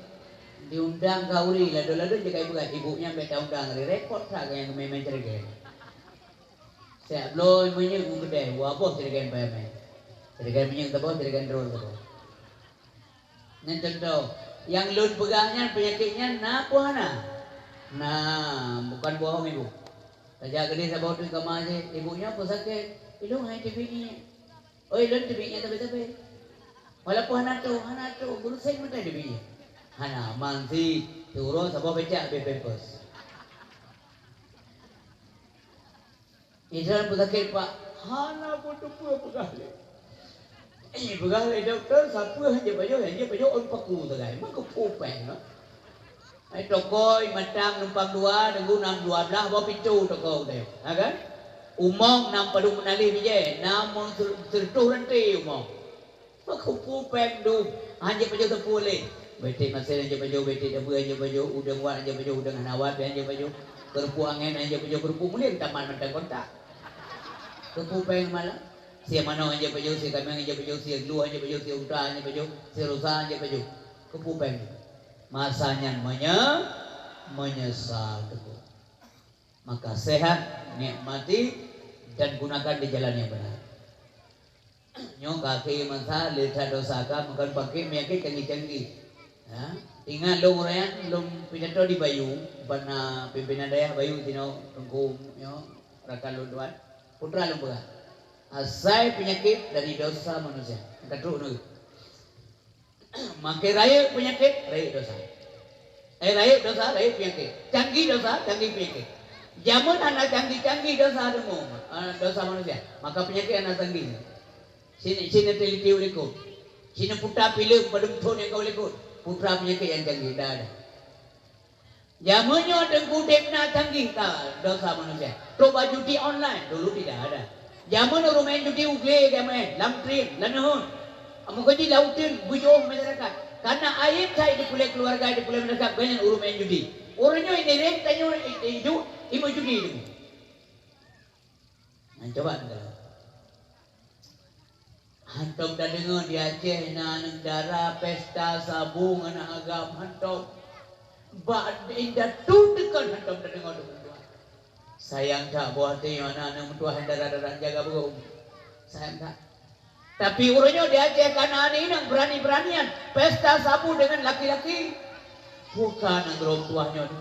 Diundang gauri lado-lado juga ibunya beta undang repot saga yang main cari gay. Saya belum menyeng gede, wabah cerikan payah cerikan menyeng tebal, cerikan drone tebal. Nanti tahu, yang lun pegahnya penyakitnya napuana. Nah, bukan bohong ibu. Saja gede saya bawa tu ke mana ibunya apa sakit? Ilung hai TBI-nya. Oh ilung TBI-nya tapi. Walaupun hana tu, guru saya minta TBI-nya. Hana mansi turun sabah becak bepepes. Israel sakit pak, hana pun tupu pegale. Pegale doktor siapa hanya baju on paku sagai, mak kupeng no. Ai tokoi matang numpang dua, nunggu 612 bawa picu toko deh, kan? Umong nam padu menali bije, namun sertuh renti umong. Mak kupeng du, hanya baju sepule. Beti masih hanya baju beti dah hanya baju udang wat hanya baju udang hanawat hanya baju kerpu angin hanya baju kerpu mulia taman mentang kontak. Kepupeng malah si mana aja baju si kami aja baju si lu aja baju si uta aja baju si rusa aja baju kepupeng masanya menyesal teguh. Maka sehat nikmati dan gunakan di jalan yang benar. Nyong kaki masa lihat dosa ka makan pakai menyakit canggih-canggih. Ya, ingat lo orang belum pidato di Bayu, bana pimpinan daerah Bayu tino tunggu yo rakan luduan. Putra lumba. Asai penyakit dari dosa manusia. Kata nu. Makai raya penyakit, raya dosa. Raya dosa, raya penyakit. Canggih dosa, canggih penyakit. Jamun anak canggih dosa demo. Dosa manusia. Maka penyakit anak canggih. Sini teliti ulikut. Sini putra pilih padum thon yang kau ulikut. Putra penyakit yang canggih dah ada. Jamunya dengkudek na canggih ka dosa manusia. Coba judi online dulu tidak ada. Jamun orang main judi ugle main lamtrin lanahun. Amu kaji lautin bujung masyarakat. Karena aib saya di pulai keluarga di pulai masyarakat banyak orang main judi. Orangnya ini rem tanya itu ibu judi itu. Nah coba Hantom dah dengar di Aceh na negara pesta sabung anak agam hantom. Ba indah tu tekan hantom dah dengar tu. Sayang tak buat tu anak-anak mentua hendak jaga burung. Sayang tak. Tapi urutnya di Aceh kanan ini nang berani-beranian pesta sabung dengan laki-laki. Bukan nanggro tuahnya tu.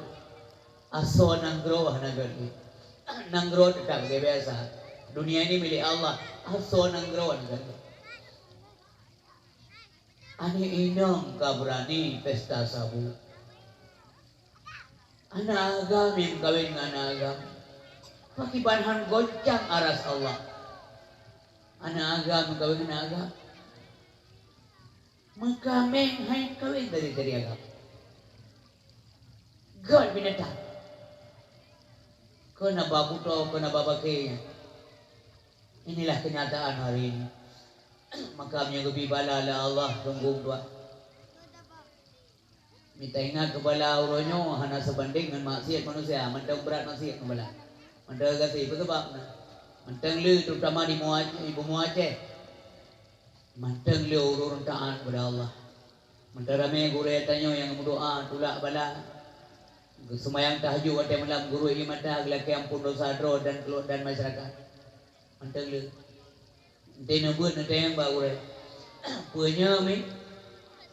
Aso nanggro hanagali. Nanggro tetap biasa. Dunia ini milik Allah. Aso nanggro hanagali. Ani inong ka berani pesta sabu. Anak agam yang kawin dengan anak agam. Pakai bahan goncang aras Allah. Anak agam yang kawin dengan agam. Mengkameng hai kawin dari agam. God binatang. Kena babu to, kena babakenya. Inilah kenyataan hari ini. Makamnya lebih bala lah Allah tunggu dua. Minta ingat kepala uronyo hana sebanding dengan maksiat manusia. Mentang berat maksiat kepala. Mentang kasih itu sebab. Mentang lu terutama di ibu Aceh. Mentang lu urun taat kepada Allah. Mentang ramai guru tanya yang berdoa tulak bala. Semayang tahajud ada malam guru ini mata lelaki ampun dosa dro dan keluar dan masyarakat. Mentang lu. Dia buat nanti yang baru punya mi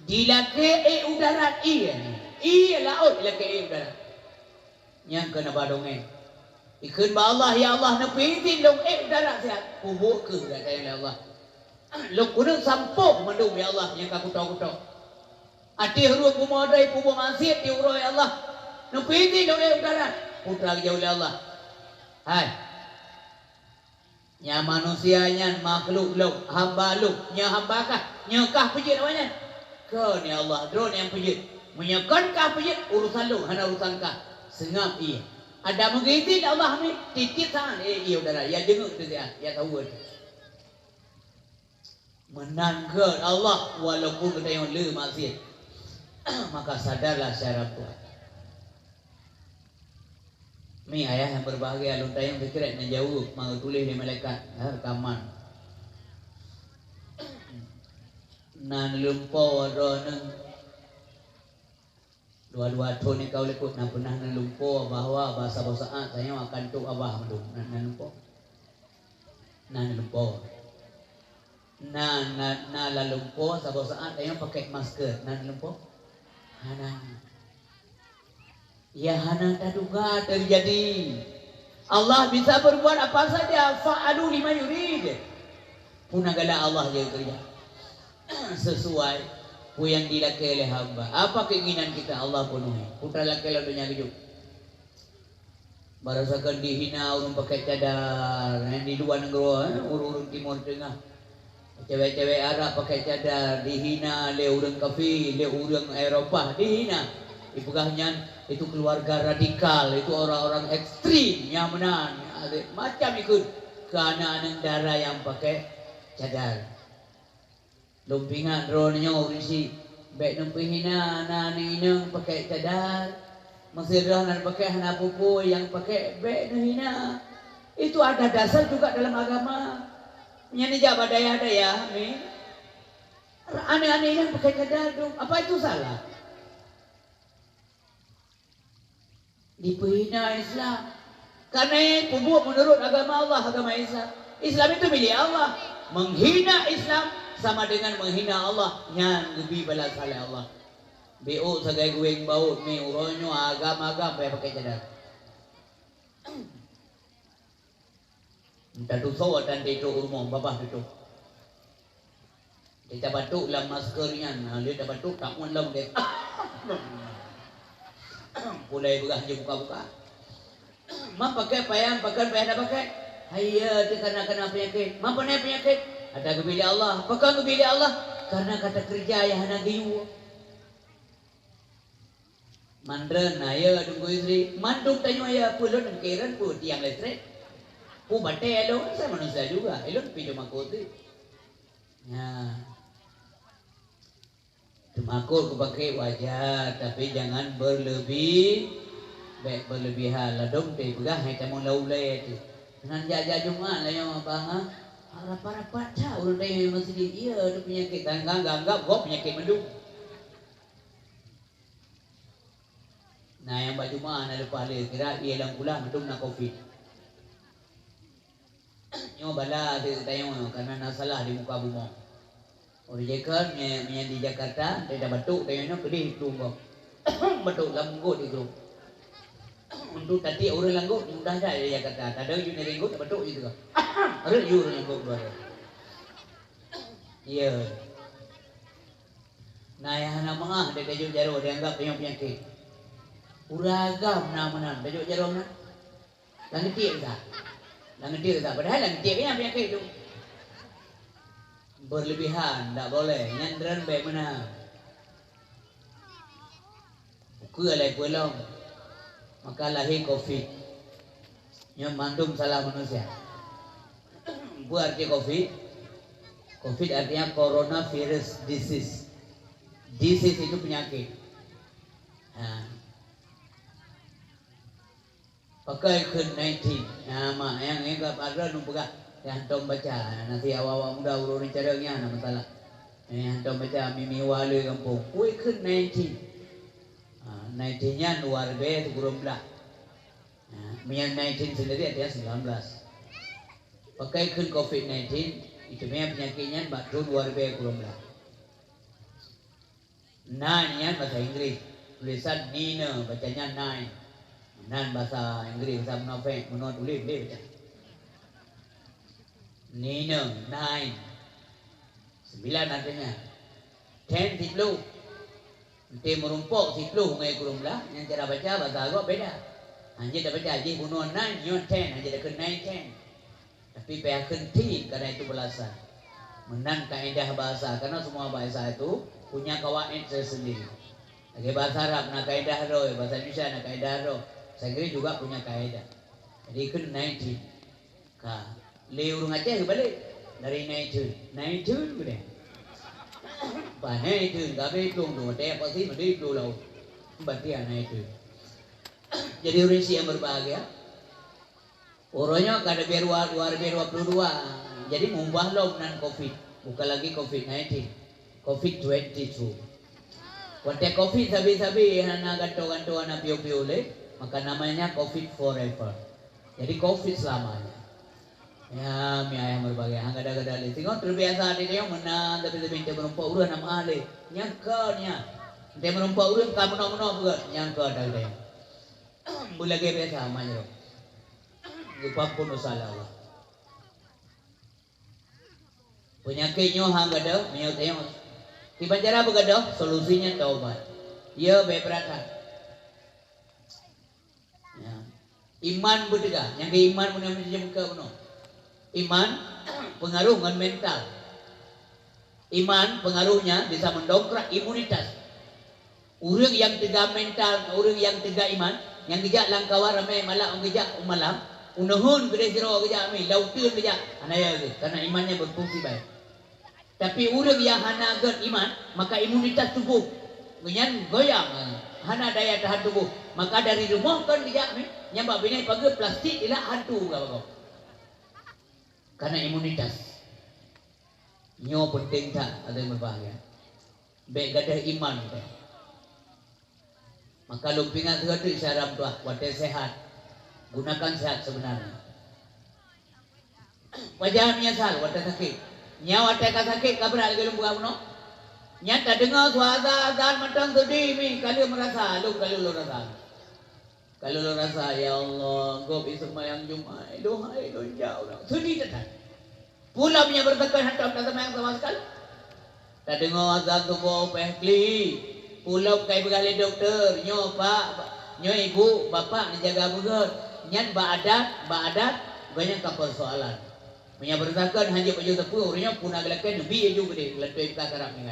dilake udara iya laut dilake udara yang kena badonge ikut ba Allah ya Allah napitin long udara sihat kubuk ke dah tayang Allah lo kudu sampuk mandum ya Allah yang kaku tahu ati huru kumodai pubu masjid di uro ya Allah napitin long udara putra jauh ya Allah hai nya manusianya makhluk lu hamba lu nya hamba kah nyekah pejit namanya kau ni Allah drone yang pejit menyekan kah pejit urusan lu hana urusan kah sengap iya ada begitu Allah ni titik tangan iya udara ya dengar tu dia ya tahu tu menang ke Allah walaupun kita yang le maksiat maka sadarlah syarab Tuhan. Mi ayah yang berbahagia lu tayang fikiran dan jauh mau tulis di malaikat rekaman. Nan lumpur roneng dua-dua tu ni kau lekut nak pernah nan lumpur bahawa bahasa saat saya akan tu abah mendung nan lumpur. Nan lumpur. Nan la lumpur saat saya pakai masker nan lumpur. Hanan. Ya hana tak duga terjadi. Allah bisa berbuat apa saja. Fa'alu lima yurid. Punagala Allah dia kerja. Sesuai yang dilakukan oleh hamba. Apa keinginan kita Allah penuhi. Putra laki lalunya hidup. Barasakan dihina orang pakai cadar. Yang di luar negara. Urun timur tengah. Cewek-cewek Arab pakai cadar. Dihina le orang kafir. Le orang Eropah. Dihina. Ibugahnya itu keluarga radikal, itu orang-orang ekstrim yang menang, macam ikut ke anak-anak negara yang pakai cadar. Lumpingan dronenya urisi, baik numpihina anak inang pakai cadar, masirah nak pakai hana pupu yang pakai baik nuhina. Itu ada dasar juga dalam agama. Nyani jaba daya-daya, ni. Anak-anak inang pakai cadar tu, apa itu salah? Dipehina Islam karena pembuat menurut agama Allah, agama Islam. Islam itu milik Allah. Menghina Islam sama dengan menghina Allah. Nyan lebih balas salah Allah. BO sagai gueng baut ni uronyo agama-agama pakai cadar. Entah tu sawat dan itu umum babah itu. Dia batuk lah maskernya. Dia batuk tak mun lah dia. Mulai berah je buka-buka. Mak pakai payang dah pakai. Hayya dia kena penyakit. Mak pernah penyakit. Ada kebilik Allah. Apakah kebilik Allah? Karena kata kerja yang hana giyu. Mandren ayah tunggu istri. Mandung tanya ayah pulun dan kiran pun tiang listrik. Pu batai elok. Saya manusia juga. Elok pinjam aku tu. Ya. Makul ku pakai wajar tapi jangan berlebih. Baik berlebihan lah dong teh begah hai tamu laulai tu. Nan jaja Jumat lah yang abang rapat-rapat dah orang tanya masjid dia ada penyakit kan anggap gua penyakit mendung. Nah yang baju mana ada pahala kira ia lang pulang mendung nak covid. Nyo bala dia tanya karena nak salah di muka bumi. Orang jekan yang di Jakarta dia dah batuk tanya kedih tunggu. Batuk langgut itu. Untuk tadi orang langgut mudah dah di Jakarta. Kadang you ni langgut batuk gitu. Ada you orang langgut luar. Iya. Nah yang nama dia tajuk jaro dia anggap dia penyakit. Uragam nama tajuk jaro na. Lang tiap dah. Lang tiap dah. Padahal lang tiap yang penyakit itu. Berlebihan tak boleh. Nyandran baik mana. Buku alai pulang. Maka lahir COVID. Yang mandum salah manusia. Buat arti COVID. COVID artinya coronavirus disease. Disease itu penyakit. Nah. Pakai COVID-19. Nama yang enggak ada numpuk yang tom baca. Nanti awak muda urun caranya nama salah. Yang tom baca mimi wali kampung. COVID-19. 19-nya luar biasa kurang belah. Yang 19 sendiri artinya 19. Pakai COVID-19 itu penyakitnya baru luar biasa kurang belah. Nine bahasa Inggris, tulisan Nina bacanya nine. Nan bahasa Inggris bahasa Munafik, menurut tulis baca. Nina nine. 9 artinya. 10 10. Nanti merumpuk 10 ngai kurang belah. Yang cara baca bahasa Arab beda. Anjir dah baca haji bunuh 9, nyon 10, anjir dah ke 9 10. Tapi pihak kenti karena itu belasan. Menan kaedah bahasa karena semua bahasa itu punya kawaid tersendiri. Lagi bahasa Arab nak kaedah roh, bahasa Indonesia nak kaedah roh. Saya kira juga punya kaedah. Jadi ke 19. Ka le urung Aceh balik dari 19. 19 boleh. Panai itu gabe tung tu, teh pasti mesti tu lau. Berarti anai itu. Jadi orang yang berbahagia. Orangnya kada biar 2022. Jadi mubah lau nan COVID. Bukan lagi COVID-19. COVID-22. Waktu COVID sabi-sabi hana ganto-ganto hana piu-piu le, maka namanya COVID forever. Jadi COVID selamanya. Ya, mi ayah berbagai hang ada-ada le. Tengok terbiasa dia menang tapi dia merompak urang nama ale. Nyangkanya. Dia merompak urang ka menang-menang juga nyangka dah dia. Mula ke biasa manyo. Lupa pun salah Allah. Penyakitnya hang ada, mi tengok. Tiba cara begaduh, solusinya taubat. Ya beberapa. Ya. Iman bertiga, yang ke iman punya macam ke puno. Iman pengaruh dengan mental. Iman pengaruhnya bisa mendongkrak imunitas. Orang yang tiga mental, orang yang tiga iman, yang kejak langkawa ramai malam kejak malam, unahun gede jero kejak mi, lautin kejak, anaya karena imannya berfungsi baik. Tapi orang yang hana gen iman, maka imunitas tubuh genyan goyang, hana daya tahan tubuh. Maka dari rumah kan kejak mi, nyambak bini pagi plastik ilah hantu kau. Karena imunitas. Nyo penting tak ada yang berbahaya. Baik gadah iman kita. Maka lumpingan itu syarat tuah, wadah sehat. Gunakan sehat sebenarnya. Wajah menyesal, wadah sakit. Nyawa wadah sakit, kabar lagi lumpuh kamu no. Nyata dengar suara azan matang sedih mi, kalau merasa, kalau lo rasa. Kalau lo rasa, ya Allah, gue bisa semayang Jumat, dohai lo jauh, sedih tetap. Pula punya bertekan hantar tak semayang sama sekali. Tak dengar azan tu bawa pehkli. Pula kai bergali dokter, nyo pak, nyo ibu, bapak dijaga berat. Nyan ba adat, banyak persoalan. Punya bertekan hanya baju tepu, orangnya punah gelakan lebih juga deh, letui kakarap ni.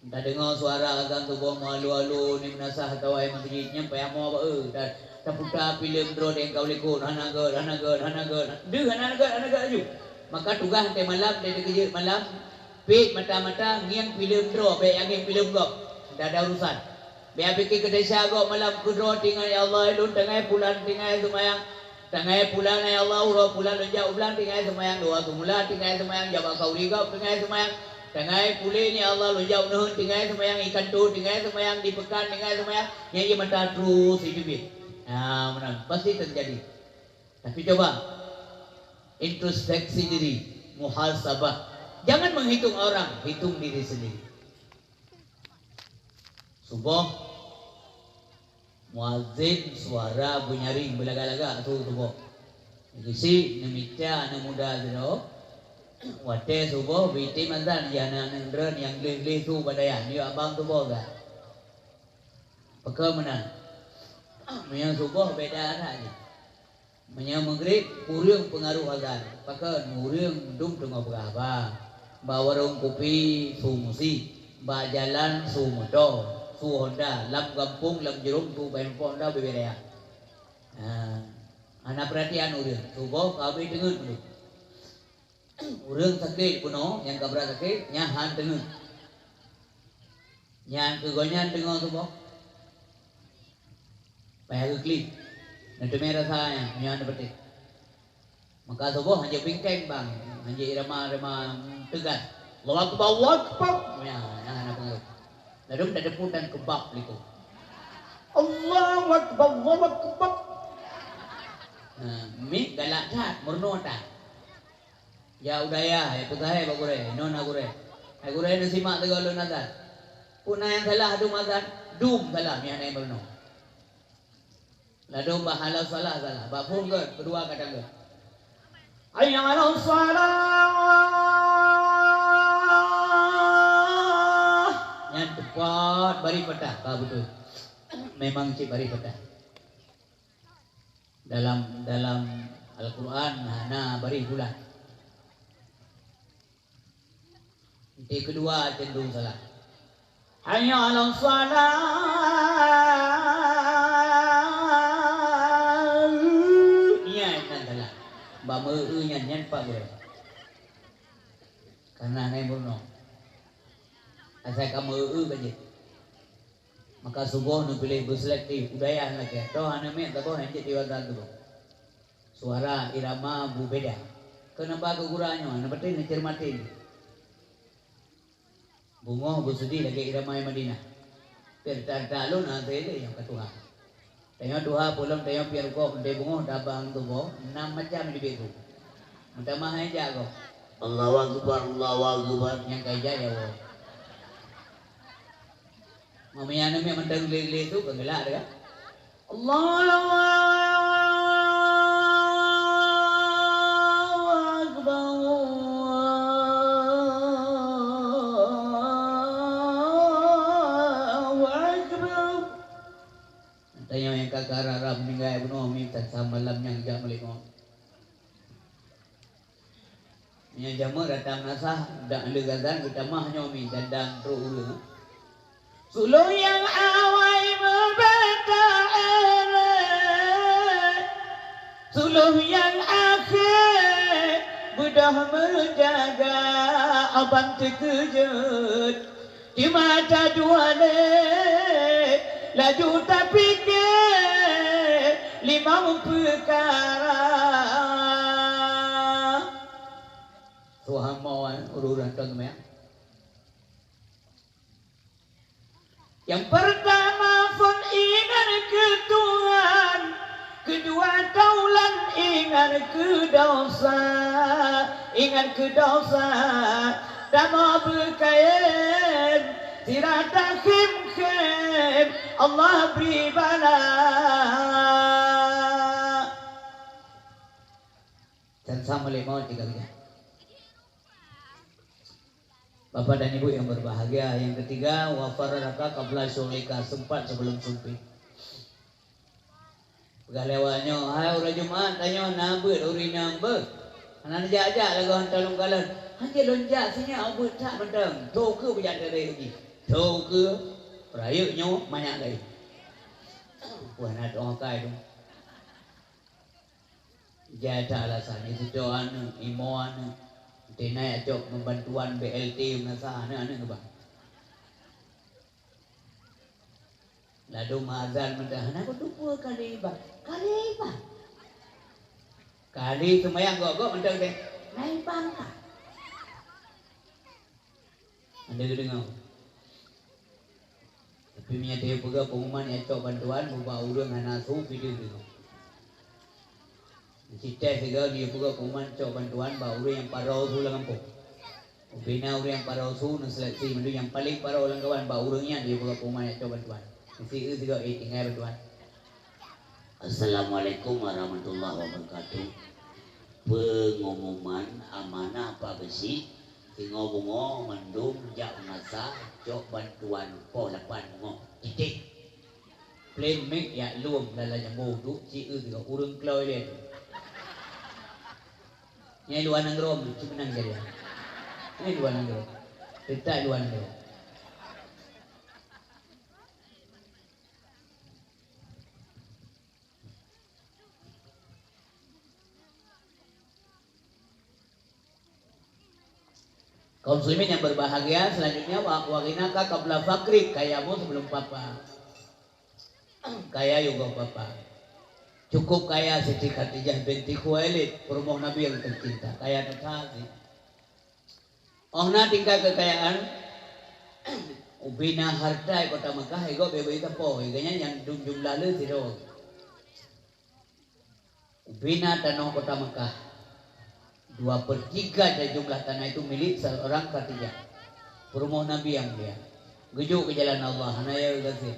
Tak dengar suara azan tu bawa malu-alu ni menasah tawai masjidnya payah mau apa dan taputa film draw deng kau lekun hanaga deh hanaga aju maka tugas teh malam dia kerja malam pik mata-mata ngiang film draw be yang film gop dah ada urusan be pikir ke desa gop malam ku draw tinggal ya Allah lu tengah bulan tinggal semayang Tangai pulang ya Allah, urut pulang lonjak ulang tinggal semayang doa semula, tinggal semayang jawab kau rigau, tinggal semayang tangai pulih ni Allah lonjak nuhun, tinggal semayang ikan tu, tinggal semayang di pekan, tinggal semayang nyanyi mata terus hidup. Nah, menang pasti terjadi. Tapi coba introspeksi diri, muhasabah. Jangan menghitung orang, hitung diri sendiri. Subuh muazzin suara bunyaring belaga-laga tu subuh. Isi nemica anu muda tu. Wate subuh biti mandan jana nendren yang lih-lih tu badaya ni abang subuh kan. Peka menang. Menyang subuh beda anak ni. Menyang maghrib purung pengaruh azan. Peka murung dum tengah berapa. Ba warung kopi su musi, ba jalan su motor. Su Honda, lam kampung, lam jerum, su handphone dah berbeda. Anak perhatian urang, subuh kami dengar dulu. Urang sakit puno, yang kabra sakit, nyahan dengar. Nyahan kegonyan dengar subuh. Payah keklik, nanti merah saya, nyahan dapat. Maka subuh hanya bingkeng bang, hanya irama-irama tegas. Allahu Akbar, Allahu Akbar. Ya, anak pengaruh. Lalu ada putan kebab itu. Allahu Akbar, Allahu Akbar. Mi galak tak, murno tak. Ya udaya, ya putahai bagure, nona gure. Gure ni simak tegak lu nazar. Puna yang salah dum azan, dum salah mi anai murno. Lalu bahala salah. Bapun ke kedua kadang ke. Hayya 'alas salah. Yang tepat bari petah, betul. Memang cik bari petah. Dalam Al-Quran, nah bari bulan. Yang kedua cenderung salah. Hayya 'alas salah. Iya kan salah. Ba meu nyan pak boleh. Karena nai burno. Asal kamu aja. Maka subuh nu pilih berselektif budaya lagi. Toh anu me taboh hanje diwadan tu. Suara irama bu beda. Kenapa kegurannya? Anu penting dicermatin. Bungo bu sedih lagi irama Madinah. Tertalu na tele yang ketua. Tengok dua pulang tengok piar kok de bungo dabang tu bo 6 macam di betu. Mutamah aja kok. Allahu Akbar, Allahu Akbar yang kaya ya wo. Mamanya nama mentang lele tu kengelak dah. Allahu Akbar. Allahu Akbar. Tanya yang kakak Arab meninggal bunuh minta sama malam yang jam melimo. Yang jamu datang nasah dak legazan kita mah nyomi dandang tru ulu. Suluh yang awai berbeda suluh yang akhir mudah menjaga abang terkejut di mata dua laju tapi ke 5 perkara Tuhan mau ururan tengah. Yang pertama pun ingat ke Tuhan, kedua taulan ingat ke dosa, dan mau berkain tidak khim Allah beri bala. Dan sama lemau 3 kali. Bapak dan Ibu yang berbahagia. Yang ketiga, wafaraka qabla syulika, sempat sebelum sumpi. Pegah lewatnya, hai orang Jumat tanya nabe uri nambe. Anak jajak lagu hantar lunggalan. Hanya lonjak sini aku tak mentang. Tu ke bijak dari lagi. Tu ke rayaknya banyak lagi. Wah nak orang kai tu. Jajak alasan itu doan imuan. Tenai ajak membantuan BLT menasa ana ke bang. Lalu mazal mendah, nak lupa kali bang. Kali semayang gok mentang deh. Naik bangka. Anda dengar. Tapi punya dia pegah pengumuman yang cok bantuan buka urang hanasu video dengar. Cita segala dia pegah pengumuman cok bantuan bawa urang yang parau tu lang kampung. Bina urang yang parau tu nak seleksi mendu yang paling parau lang kawan bawa urangnya dia pegah pengumuman yang cok bantuan. Mesti juga tinggal bantuan. Assalamualaikum warahmatullahi wabarakatuh. Pengumuman amanah Pak Besi ngobongo mendung jak masa cok bantuan po lapan ngo titik plain make ya luom dalam jambu tu si juga urang kloy dia nyai luan angrom cuman jadi nyai luan angrom kita luan angrom kaum muslimin yang berbahagia, selanjutnya wakinaka qabla fakrik, kayamu sebelum papa. Kaya juga papa. Cukup kaya Siti Khadijah binti Khuwailid, perumoh Nabi yang tercinta. Kaya nekasi. Ohna tinggal kekayaan ubina harta kota Mekah ego bebe kapo, eganya yang jumlah le siro. Ubina tanah kota Mekah. 2/3 dari jumlah tanah itu milik seorang Khadijah. Perumoh Nabi yang mulia. Gejuk ke jalan Allah, hanaya gasih.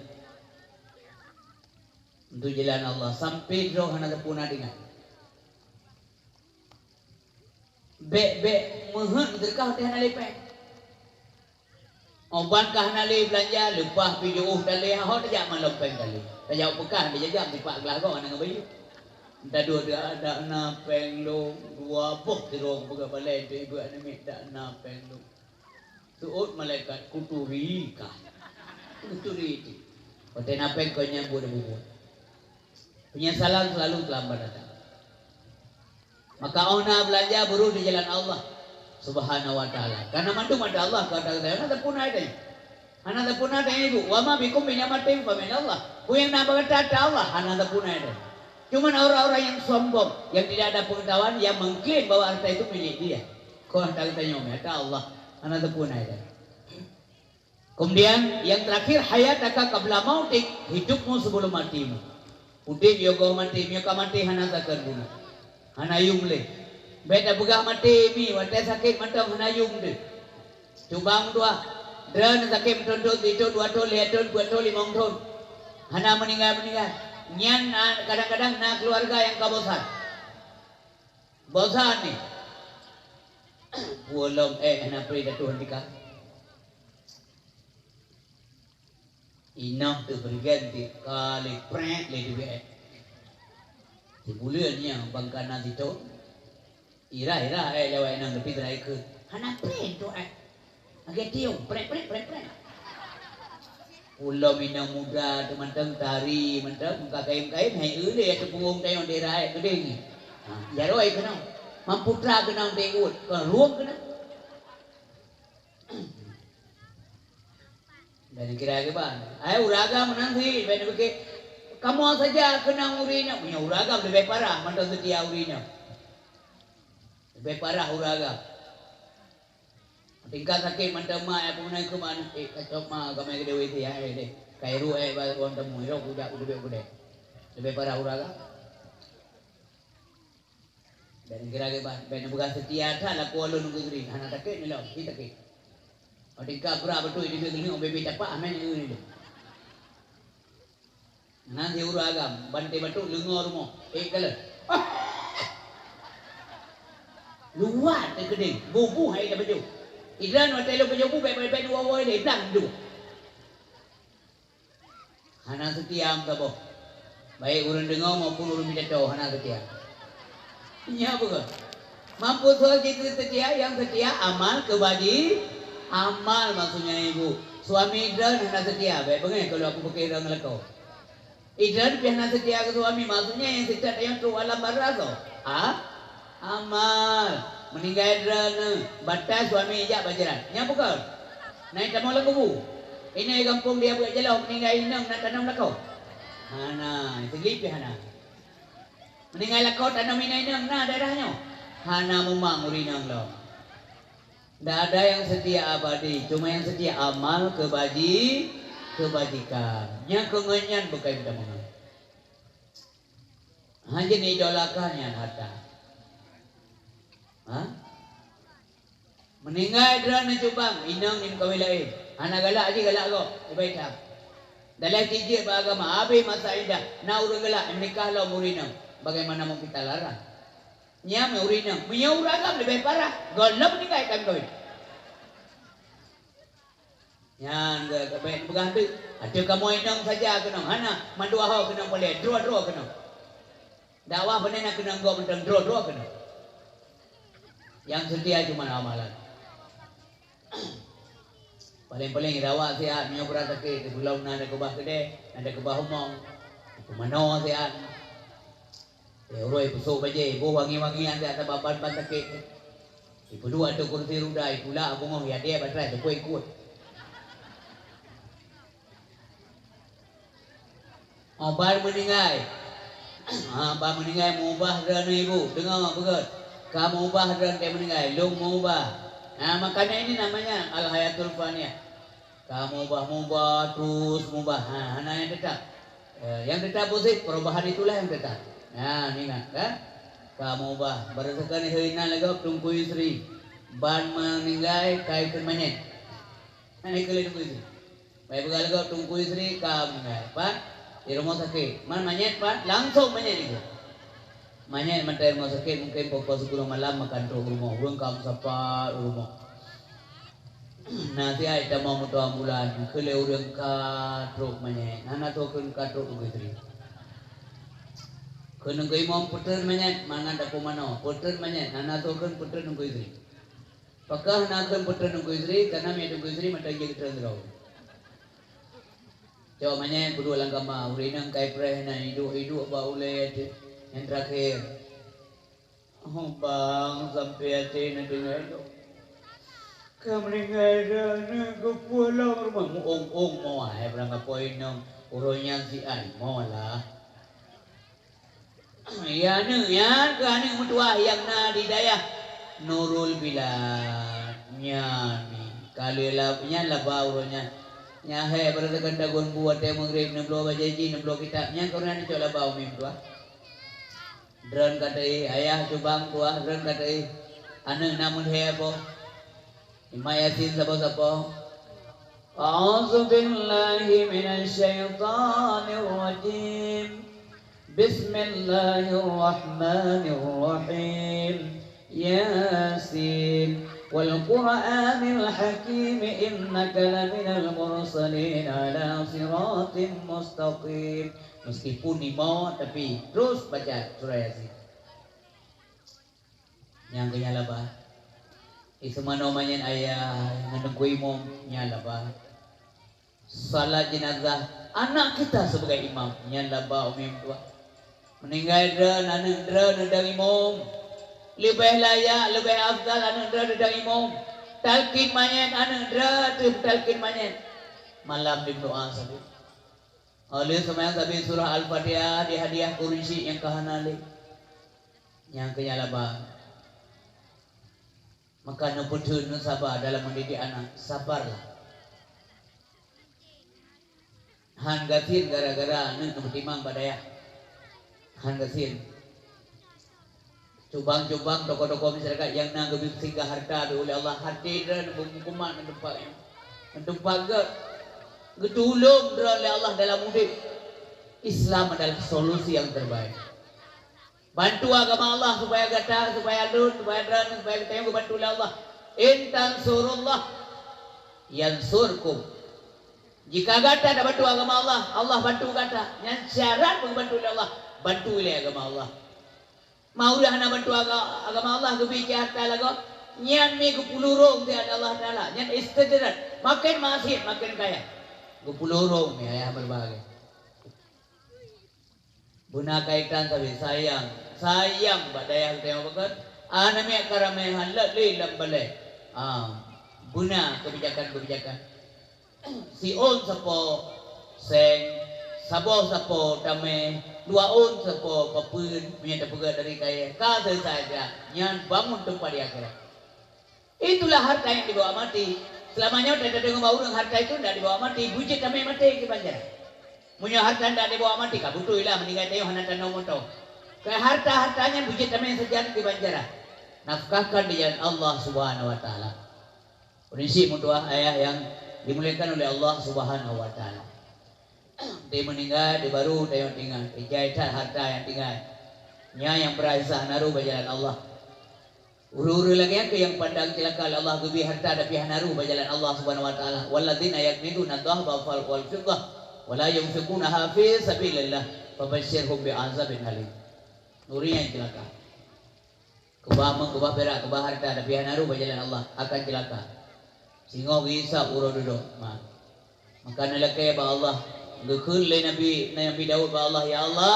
Untuk jalan Allah sampai roh hana terpuna dengan. Bek mehut berkah teh hana lepek. Oban kah hana le belanja lepah pi jauh dalih hot jak malopeng kali. Tajau bekah dia jam di pak gelago hana ngabayu. Dadu ada napeng lu dua bok dirong buka balai tu ibu ada minta napeng lu. Suut malaikat kuturi kah? Kuturi itu. Kote napeng kau nyambut buat. Penyesalan selalu terlambat datang. Maka ona belanja buruh di jalan Allah Subhanahu wa taala. Karena mandu ada Allah kata saya ada pun ada. Ana pun ada ibu. Wa ma bikum min ni'matin fa min Allah. Ku yang nambah kata Allah ana pun ada. Cuma orang-orang yang sombong, yang tidak ada pengetahuan, yang mengklaim bahwa harta itu milik dia. Kau hendak tanya kata Allah, anak tepun ada. Kemudian yang terakhir hayataka qabla mautik, hidupmu sebelum matimu. Udip yoga mati, mioka mati hana takkan bunuh. Hana yung le. Beda begah mati mi, wadah sakit matang hana yung de. Coba dua, dran sakit tonton itu 2 ton, 5 ton, 2 ton, 5 ton. Hana meninggal. Nyan kadang-kadang nak keluarga yang kebosan. Bosan nih. Belum enak beri Tuhan dikah. Inang tu berganti kali prek le duit. Sebulannya bangkan nanti tu. Ira lewat enang lebih terakhir ke. Hana prek tu agak tiung prek. Ulam minang muda teman-teman tari mentang muka kaim hai ule ya tepung tayong derai gede ni. Jaro ai kenau. Mamputra kenau tengut. Ruang kenau. Dan kira ke ban. Ai uraga menanti ben beke kamu saja kenang urinya. Punya uraga lebih parah mentang setia urinya. Lebih parah uraga. Tinggal sakit mentang mak apa menai ke mana kacau mak kami ke dewi tu ya deh kairu orang temu yo udah lebih parah uraga dan kira-kira ben bukan setia dah lah kuala nunggu gering anak takut ni lah kita ke tinggal berapa betul ini gering om bebe dapat amen ini deh nanti uraga bantai betul lengor rumah kalau luar tergeding bubu hai dah baju Idran waktu lu penjobu baik-baik dua woi deh blang du. Hana setia am boh. Baik urun dengar maupun urun minta tahu hana setia. Nya apa? Mampu soal kita setia yang setia amal kebadi amal maksudnya ibu. Suami Idran hana setia. Baik bagaimana kalau aku pakai orang lekau. Idran hana setia ke suami maksudnya yang setia yang tu alam barat tu. Amal. Meninggal drana batas suami ijak bajaran nya bukan naik tamu lagu ini kampung dia buat jalan meninggal inang nak tanam lakau hana seglip hana Meninggal kau tanam minang na daerahnya. Hana mumang urinang lo. Tidak ada yang setia abadi, cuma yang setia amal kebajikan. Nya kengenyan bukan kita mengenal. Hanya idolakan yang harta. Hah? Meninggal drone cubang inang nim kawilain. Anak galak aja galak go. Dibaikah. Dalam kijik beragama habis masa indah. Na urang galak menikah lo murinang. Bagaimana mau kita larang? Nya murinang, punya uragam lebih parah. Golap nikah kan kawin. Yang kebaik berganti. Ada kamu inang saja kena. Hana mandu ahau kena boleh. Draw kena. Dakwah benar nak kena go mentang draw kena. Yang setia cuma amalan. Paling-paling rawat sihat punya berat sakit di pulau ada kebah gede, ada kebah humong. Kumano sihat. Uroi pusuk baje, ibu wangi-wangian di atas baban sakit. Ibu dua tu kursi roda, pula aku ngomong ya dia batrai tu ikut. Obar meninggal. Abang meninggal mengubah dan ibu. Dengar tak betul? Kamu ubah dan dia meninggal. Lu mengubah. Nah makanya ini namanya Al-Hayatul Faniyah. Kamu ubah terus mengubah. Nah yang tetap. Yang tetap positif perubahan itulah yang tetap. Nah ingat kan? Kamu ubah. Berdasarkan hina lagi tunggu istri. Ban meninggal kaitan manyet. Nah ini kali tunggu istri. Baik begal lagi tunggu istri kamu meninggal. Pak di rumah sakit. Mana manyet pak? Langsung manyet itu. Manyet mentai rumah sakit mungkin pokok 10 malam makan terus rumah. Urang kamu sapa rumah. Nanti ada mau mutu ambulan. Kele urang ka terus manyet. Nana tu kun ka terus istri. Kena gay mau puter manyet. Mana ada kumano. Puter manyet. Nana tu kun puter nunggu istri. Pakah nak kun puter nunggu istri. Karena dia nunggu istri mata jadi terus. Coba manyet berdua langgama. Urinang kai preh na hidup ba ulay yang terakhir. Oh bang sampai hati nak dengar tu. Kamu dengar dah ke pulau rumah ong mau ay berangkat poin nang uronya si ay mau lah. Ya ni ya kan ni mutua yang na di daya Nurul Bilad nya ni kalau lapnya laba uronya nya he berdasarkan dagun buat yang mengrib 60 bajaji 60 kitabnya karena ni coba laba umim tua. Dran katai ayah cubang tua dran katai anu namun hebo imayatin sapa-sapa a'udzu billahi minasy syaithanir rajim bismillahirrahmanirrahim yasin wal qur'anil hakim innaka laminal mursalin ala siratim mustaqim. Meskipun ni mau tapi terus baca surah Yasin. Yang kenyala ba? Ismano manyan ayah nganungkui imam nyala ba? Salat jenazah anak kita sebagai imam nyala ba umim tua. Meninggal dan anak dan imam. Lebih layak, lebih afdal anak dan imam. Talqin manyan anak talqin manyan. Malam di doa sabi. Oleh semayang sabi surah Al-Fatihah di hadiah kursi yang kahanali yang kenyala bang. Maka nuputun sabar dalam mendidik anak, sabarlah. Han gasin gara-gara nu timang badaya. Han gasin. Cubang-cubang toko-toko masyarakat yang nak singgah harta oleh Allah hati dan hukuman tempatnya. Tempat getulung oleh Allah dalam mudik. Islam adalah solusi yang terbaik. Bantu agama Allah supaya gata, supaya lun, supaya dran, supaya kita yang bantu oleh Allah. Intan surullah yansurkum. Jika gata ada bantu agama Allah, Allah bantu gata. Yang syarat membantu oleh Allah, bantu oleh agama Allah. Mau dah nak bantu agama Allah kebijakan harta lagu. Nyan mi kepulurung dia Allah Taala. Nyan istidrat. Makin masih makin kaya. Kepulurung ya ayah berbahagia. Buna kaitan tapi sayang badaya tengok bekat. Ana mi karamehan latli lambale. Buna kebijakan. Si on sapo seng sabo sapo tame 2 on sepo papun punya dapat dari kaya kasih saja nyan bangun tempat di akhirat. Itulah harta yang dibawa mati. Selamanya tidak dengar bau harta itu tidak dibawa mati. Bujit kami mati ke banjar. Punya harta tidak dibawa mati. Kabutu ilah meninggal tayo hanatan nomoto. Kaya harta-hartanya bujit kami sejarah di banjar. Nafkahkan di jalan Allah Subhanahu Wa Taala. Prinsip mutuah ayah yang dimuliakan oleh Allah Subhanahu Wa Taala. Dia meninggal, dia baru dia tinggal. Ijaitan harta yang tinggal. Nya yang berasa naruh berjalan Allah. Uru-uru lagi yang pandang celaka Allah gebi harta tapi naruh berjalan Allah Subhanahu Wa Taala. Walladzina yakniduna dhahaba wal fiddah wala yunfiqunaha fi sabilillah fabashshirhum bi'adzabin alim. Nuri yang celaka. Kebah perak, kebah harta tapi naruh berjalan Allah akan celaka. Singo gisap uru duduk. Maka nalakay ba Allah gekun le Nabi Daud ba Allah ya Allah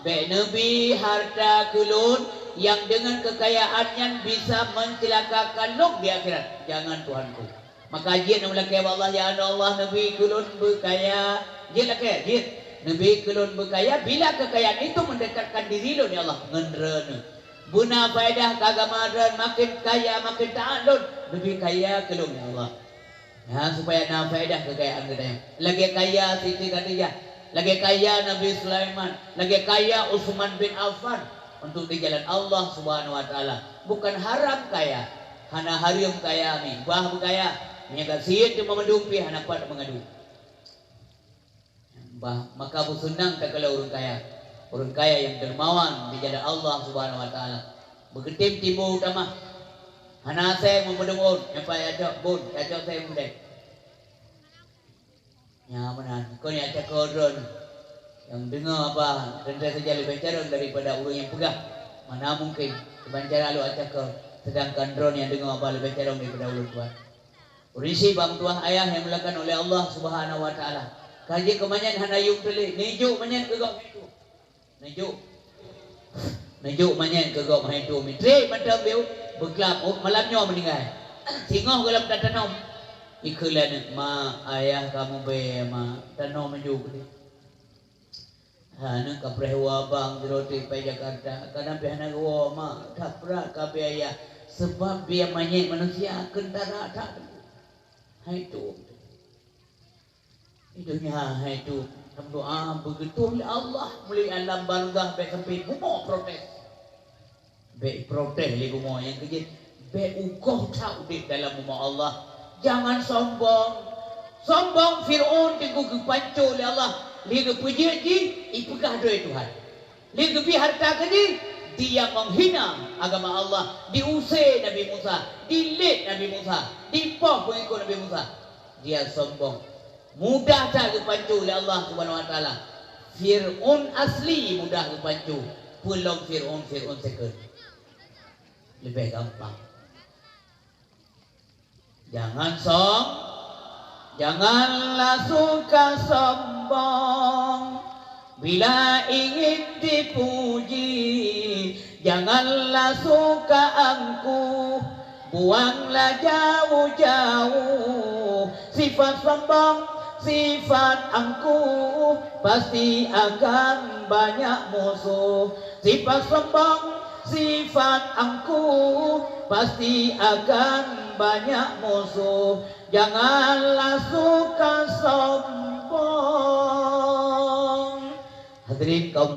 be Nabi harta kulun yang dengan kekayaannya bisa mencelakakan nuk di akhirat. Jangan Tuhanku. Maka jin nalakay ba Allah ya Allah Nabi kulun berkaya. Jin lakay jin Nabi kulun berkaya bila kekayaan itu mendekatkan diri lo ya Allah ngendreun. Buna faedah kagamaran makin kaya makin ta'alun lebih kaya kulun ya Allah. Ya, supaya na faedah kekayaan kita. Lagi kaya Siti Khadijah, lagi kaya Nabi Sulaiman, lagi kaya Utsman bin Affan untuk di jalan Allah Subhanahu Wa Taala. Bukan haram kaya, hana harim kaya mi, bah kaya. Menyaga siit cuma mendumpi hana kuat mengadu. Bah maka bersenang tak kalau orang kaya yang dermawan di jalan Allah Subhanahu Wa Taala. Begetim timbul utama. Hana saya memudungun, yang payah ajak bun, ajak saya mudai. Ya menan, kau ni ajak koron, yang dengar apa, dan saya saja lebih carun daripada orang yang pegang. Mana mungkin kebancara lu ajak kau, sedangkan drone yang dengar apa lebih carun daripada ulun tuan. Urisi bang tuah ayah yang melakukan oleh Allah Subhanahu Wa Taala. Kaji kemanyan hana yung teli, nejuk manyan kegok itu, nejuk manyan kegok itu, mitre macam beu. Bergelap malamnya meninggal. Singoh dalam tanam. Ikulan ma ayah kamu be ma tanam maju ni. Hana kaprewa bang di roti pai Jakarta. Kadang pihana gua ma tapra ka ayah sebab dia manyek manusia kentara tak. Hai tu. Hidupnya hai tu. Doa begitu oleh Allah mulai alam barzah be sampai bumo protes. Be protes li rumah yang kerja be ukoh tak di dalam rumah Allah. Jangan sombong Fir'aun digu panco oleh Allah li puji ji ipegah doa Tuhan li bi harta kerja dia menghina agama Allah, diusir Nabi Musa, dilit Nabi Musa, dipoh pengikut Nabi Musa. Dia sombong, mudah tak dipancu oleh Allah Subhanahu Wa Taala. Fir'aun asli mudah dipancu, pulau Fir'aun second lebih gampang. Janganlah suka sombong bila ingin dipuji. Janganlah suka angkuh, buanglah jauh-jauh. Sifat sombong, sifat angkuh, pasti akan banyak musuh. Sifat sombong, sifat angkuh, pasti akan banyak musuh. Janganlah suka sombong. Hadirin kaum